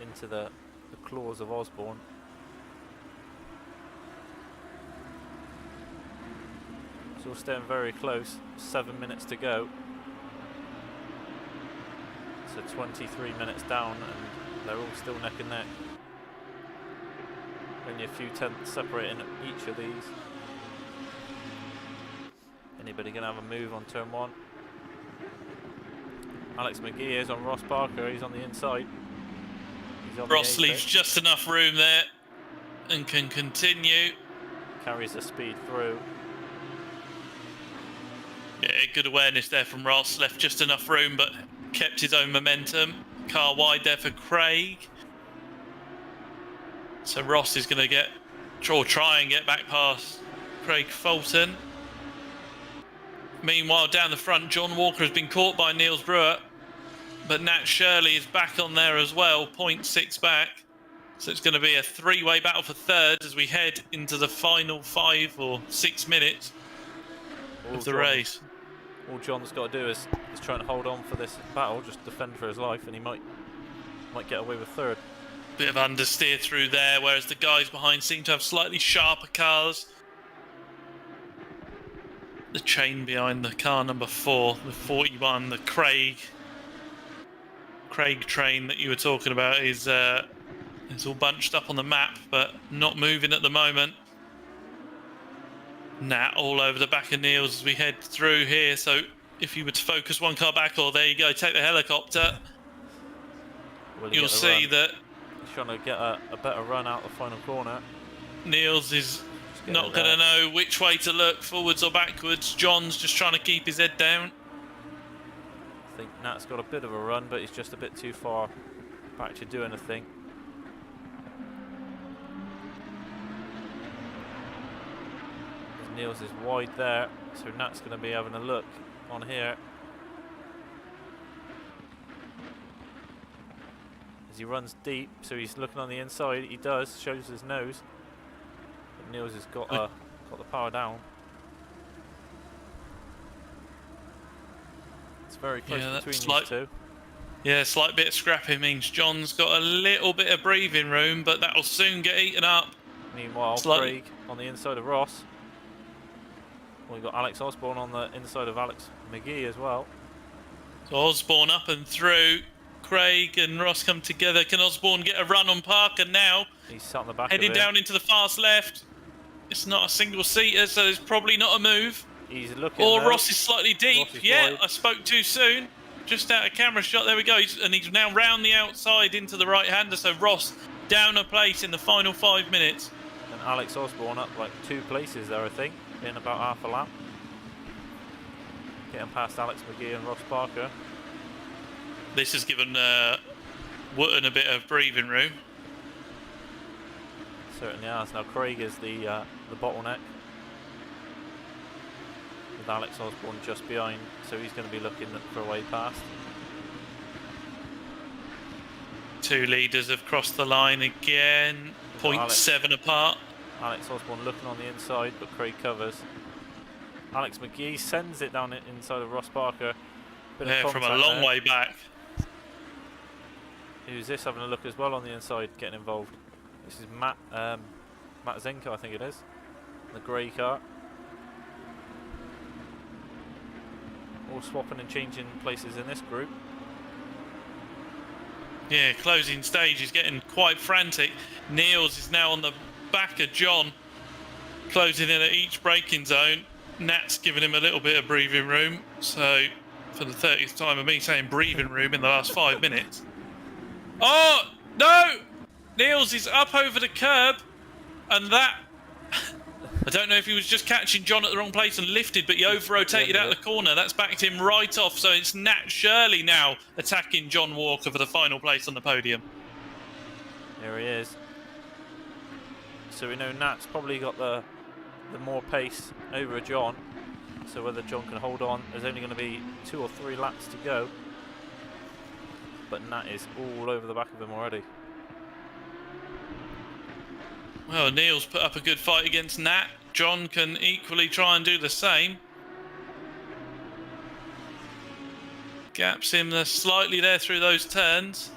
into the the claws of Osborne. So we're staying very close. 7 minutes to go. So 23 minutes down, and they're all still neck and neck. Only a few tenths separating each of these. Anybody gonna have a move on turn 1? Alex McGee is on Ross Parker. He's on the inside. He's on Ross the leaves just enough room there and can continue. Carries the speed through. Yeah, good awareness there from Ross. Left just enough room, but kept his own momentum. Car wide there for Craig. So Ross is going to try and get back past Craig Fulton. Meanwhile, down the front, John Walker has been caught by Niels Brewer, but Nat Shirley is back on there as well, 0.6 back. So it's going to be a three-way battle for third as we head into the final 5 or 6 minutes of the race. All John's got to do is trying to hold on for this battle, just defend for his life, and he might get away with third. Bit of understeer through there, whereas the guys behind seem to have slightly sharper cars. The chain behind the car number 4, the 41, the Craig train that you were talking about is all bunched up on the map, but not moving at the moment. Nat all over the back of Niels as we head through here. So if you were to focus one car back, or there you go, take the helicopter, you'll see that he's trying to get a better run out the final corner. Niels is not going to know which way to look, forwards or backwards. John's just trying to keep his head down. I think Nat's got a bit of a run, but he's just a bit too far back to do anything. Niels is wide there, so Nat's going to be having a look on here. As he runs deep, so he's looking on the inside. He does, shows his nose. But Niels has got the power down. It's very close between these two. Yeah, slight bit of scrapping means John's got a little bit of breathing room, but that'll soon get eaten up. Meanwhile, Craig on the inside of Ross. We've got Alex Osborne on the inside of Alex McGee as well. So Osborne up and through. Craig and Ross come together. Can Osborne get a run on Parker now? He's sat on the back heading of it. Down into the fast left. It's not a single seater, so it's probably not a move. He's looking. Or Ross is slightly deep. Wide. I spoke too soon. Just out of camera shot. There we go. And he's now round the outside into the right-hander. So Ross down a place in the final 5 minutes. And Alex Osborne up like 2 places there, I think, in about half a lap. Getting past Alex McGee and Ross Parker. This has given Wootton a bit of breathing room. Certainly has. Now Craig is the bottleneck, with Alex Osborne just behind, so he's going to be looking for a way past. 2 leaders have crossed the line again, 0.7 apart. Alex Osborne looking on the inside, but Craig covers. Alex McGee sends it down inside of Ross Parker. Yeah, from a long way back. Who's this having a look as well on the inside, getting involved? This is Matt Zenko, I think it is. The grey car. All swapping and changing places in this group. Yeah, closing stage is getting quite frantic. Niels is now on the back of John, closing in at each braking zone. Nat's giving him a little bit of breathing room. So, for the 30th time of me saying breathing room in the last 5 minutes. Oh, no! Niels is up over the curb, and that... I don't know if he was just catching John at the wrong place and lifted, but he over-rotated out of the corner. That's backed him right off, so it's Nat Shirley now attacking John Walker for the final place on the podium. There he is. So we know Nat's probably got the more pace over John. So whether John can hold on, there's only going to be 2 or 3 laps to go. But Nat is all over the back of him already. Well, Niels put up a good fight against Nat. John can equally try and do the same. Gaps him slightly there through those turns.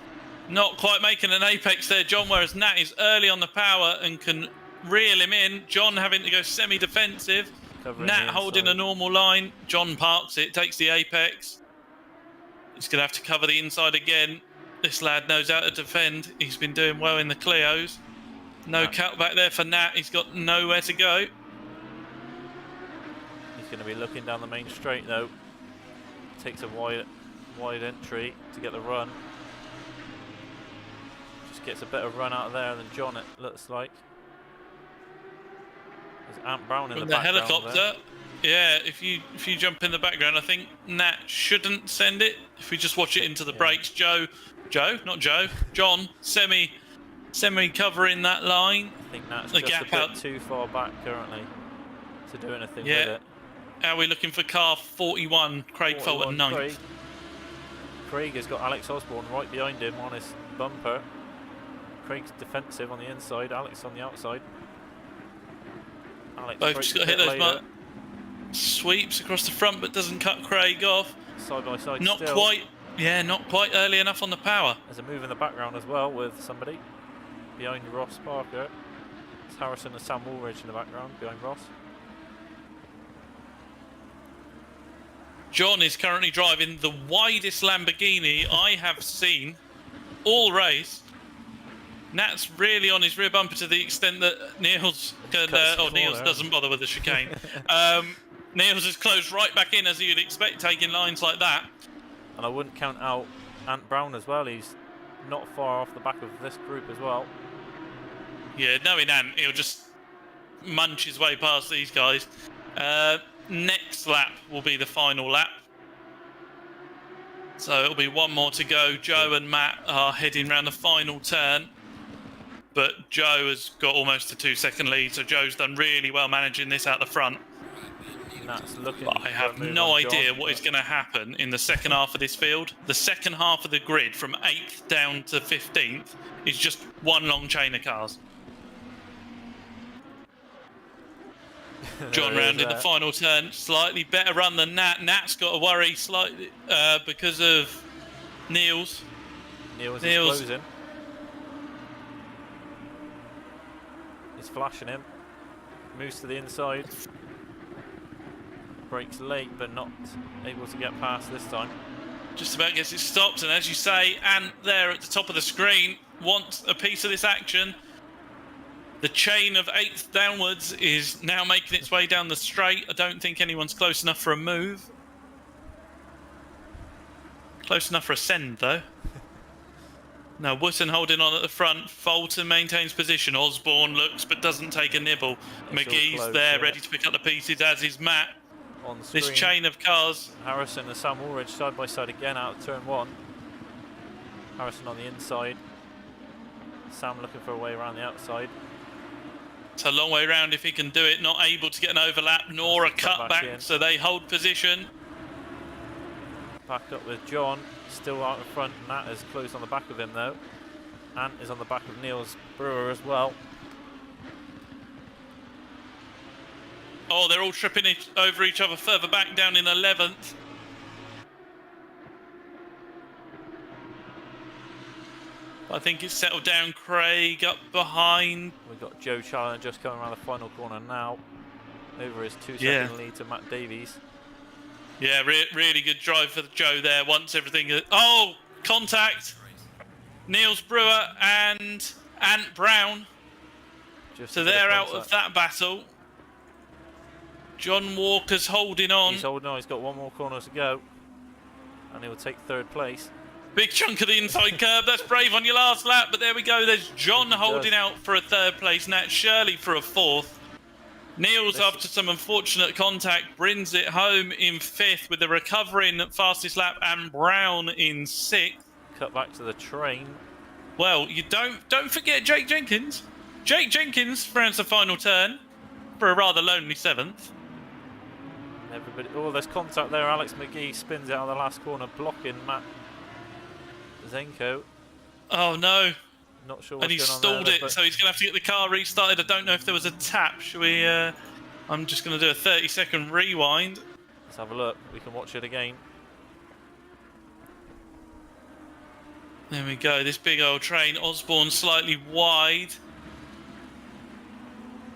Not quite making an apex there, John, whereas Nat is early on the power and can reel him in. John having to go semi-defensive. Covering Nat the holding a inside. normal line. John parks it, takes the apex. He's going to have to cover the inside again. This lad knows how to defend. He's been doing well in the Clios. No Nat. cutback there for Nat. He's got nowhere to go. He's going to be looking down the main straight though. Takes a wide entry to get the run. Just gets a better run out of there than John, it looks like. There's Ant Brown in With the the background helicopter. there. Yeah, if you jump in the background, I think Nat shouldn't send it. If we just watch it into the brakes, John, semi covering that line. I think Nat's The just gap a bit out. too far back currently to do anything Yeah. with it. How are we looking for car 41? Craig Fulton 41 ninth. Craig has got Alex Osborne right behind him on his bumper. Craig's defensive on the inside, Alex on the outside. Alex Both breaks just a got to hit bit those later. marks. Sweeps across the front, but doesn't cut Craig off. Side by side Not still. quite. Yeah, not quite early enough on the power. There's a move in the background as well with somebody behind Ross Parker. It's Harrison and Sam Woolridge in the background behind Ross. John is currently driving the widest Lamborghini I have seen all race. Nat's really on his rear bumper to the extent that Niels can. Cuts the Niels corner. doesn't bother with the chicane. Niels has closed right back in as you'd expect, taking lines like that. And I wouldn't count out Ant Brown as well. He's not far off the back of this group as well. Yeah, knowing Ant, he'll just munch his way past these guys. Next lap will be the final lap. So it'll be one more to go. Joe and Matt are heading round the final turn. But Joe has got almost a 2-second lead, so Joe's done really well managing this out the front. Nat's looking. But I for a have move no on John, idea what is but going to happen in the second half of this field. The second half of the grid, from 8th down to 15th, is just one long chain of cars. John there he round is in the there. final turn, slightly better run than Nat. Nat's got to worry slightly because of Niels. Niels is Niels. closing. He's flashing him. Moves to the inside. Brakes late, but not able to get past this time. Just about gets it stopped, and as you say, Ant there at the top of the screen wants a piece of this action. The chain of 8th downwards is now making its way down the straight. I don't think anyone's close enough for a move. Close enough for a send, though. No, Wooten holding on at the front. Fulton maintains position. Osborne looks but doesn't take a nibble. It's all McGee's close, there, yeah. ready to pick up the pieces, as is Matt. On the screen, This chain of cars. Harrison and Sam Woolridge side by side again out of turn 1. Harrison on the inside. Sam looking for a way around the outside. It's a long way round if he can do it. Not able to get an overlap nor a Cut back in. cutback, so they hold position. Back up with John, still out in front. Nat is close on the back of him though. Ant is on the back of Niels Brewer as well. Oh, they're all tripping over each other further back down in 11th. I think it's settled down. Craig up behind. We've got Joe Challen just coming around the final corner now. Over his 2-second Yeah. lead to Matt Davies. Yeah, really good drive for Joe there. Once everything... Oh, contact. Niels Brewer and Ant Brown. Just So a bit they're out contact. of that battle. John Walker's holding on. He's holding on, he's got one more corner to go. And he'll take 3rd place. Big chunk of the inside curb. That's brave on your last lap, but there we go. There's John holding out for a 3rd place. Nat Shirley for a 4th. Niels, after some unfortunate contact, brings it home in 5th with the recovering fastest lap, and Brown in 6th. Cut back to the train. Well, you don't forget Jake Jenkins. Jake Jenkins rounds the final turn for a rather lonely 7th. Everybody, oh, there's contact there. Alex McGee spins it out of the last corner, blocking Matt Zenko. Oh no. Not sure what's And he going on stalled there, it, but so he's going to have to get the car restarted. I don't know if there was a tap. Should we... I'm just going to do a 30-second rewind. let's have a look. We can watch it again. There we go. This big old train. Osborne slightly wide.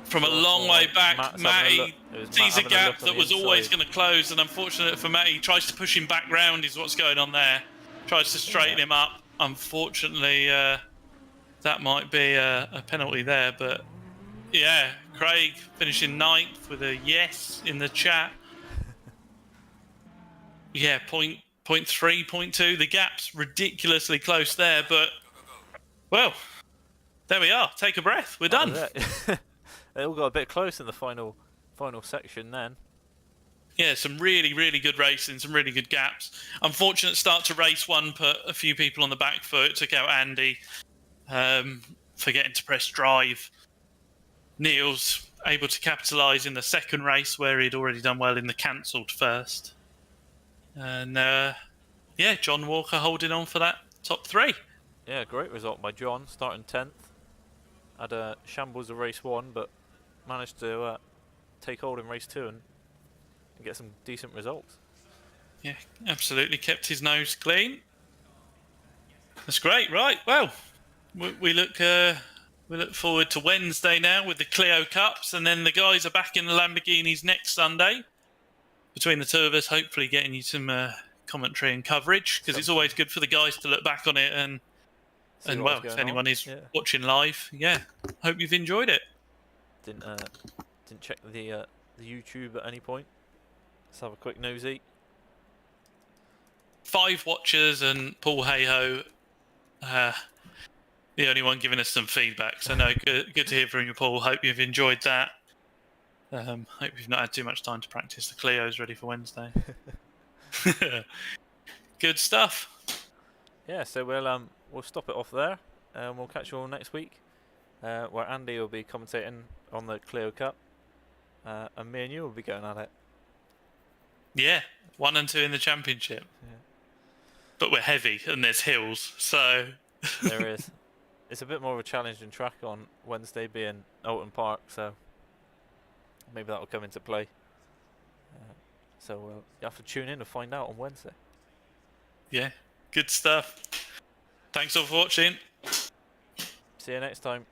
From a long way back, Matt's having a Matty look- it was Matt sees a having a look gap on that the was always inside. going to close, and unfortunate for Matty, he tries to push him back round is what's going on there. Tries to straighten him up. Unfortunately, that might be a penalty there, but yeah, Craig finishing 9th with a yes in the chat. Yeah, point 3, point 2. The gap's ridiculously close there, but well, there we are. Take a breath. We're done. That was it. They all got a bit close in the final section then. Yeah, some really, really good racing, some really good gaps. Unfortunate start to race 1, put a few people on the back foot. Took out Andy, forgetting to press drive. Neil's able to capitalise in the second race where he'd already done well in the cancelled first. And yeah, John Walker holding on for that top 3. Yeah, great result by John, starting 10th. Had a shambles of race 1, but managed to take hold in race 2 and get some decent results. Yeah, absolutely kept his nose clean. That's great, right? Well, we look forward to Wednesday now with the Clio Cups, and then the guys are back in the Lamborghinis next Sunday. Between the two of us, hopefully getting you some commentary and coverage, because it's always good for the guys to look back on it and See and what well, was if going anyone on. is Yeah. watching live, yeah, hope you've enjoyed it. Didn't check the YouTube at any point. Let's have a quick nosy. 5 watchers and Paul Hayho, the only one giving us some feedback. So no, good to hear from you, Paul. Hope you've enjoyed that. Hope you've not had too much time to practice the Clio's ready for Wednesday. Good stuff. Yeah, so we'll stop it off there, and we'll catch you all next week, where Andy will be commentating on the Clio Cup, and me and you will be going at it. Yeah, 1 and 2 in the championship. Yeah. But we're heavy and there's hills, so There is. It's a bit more of a challenging track on Wednesday, being Alton Park, so maybe that will come into play. So you have to tune in to find out on Wednesday. yeah, good stuff. Thanks all for watching. See you next time.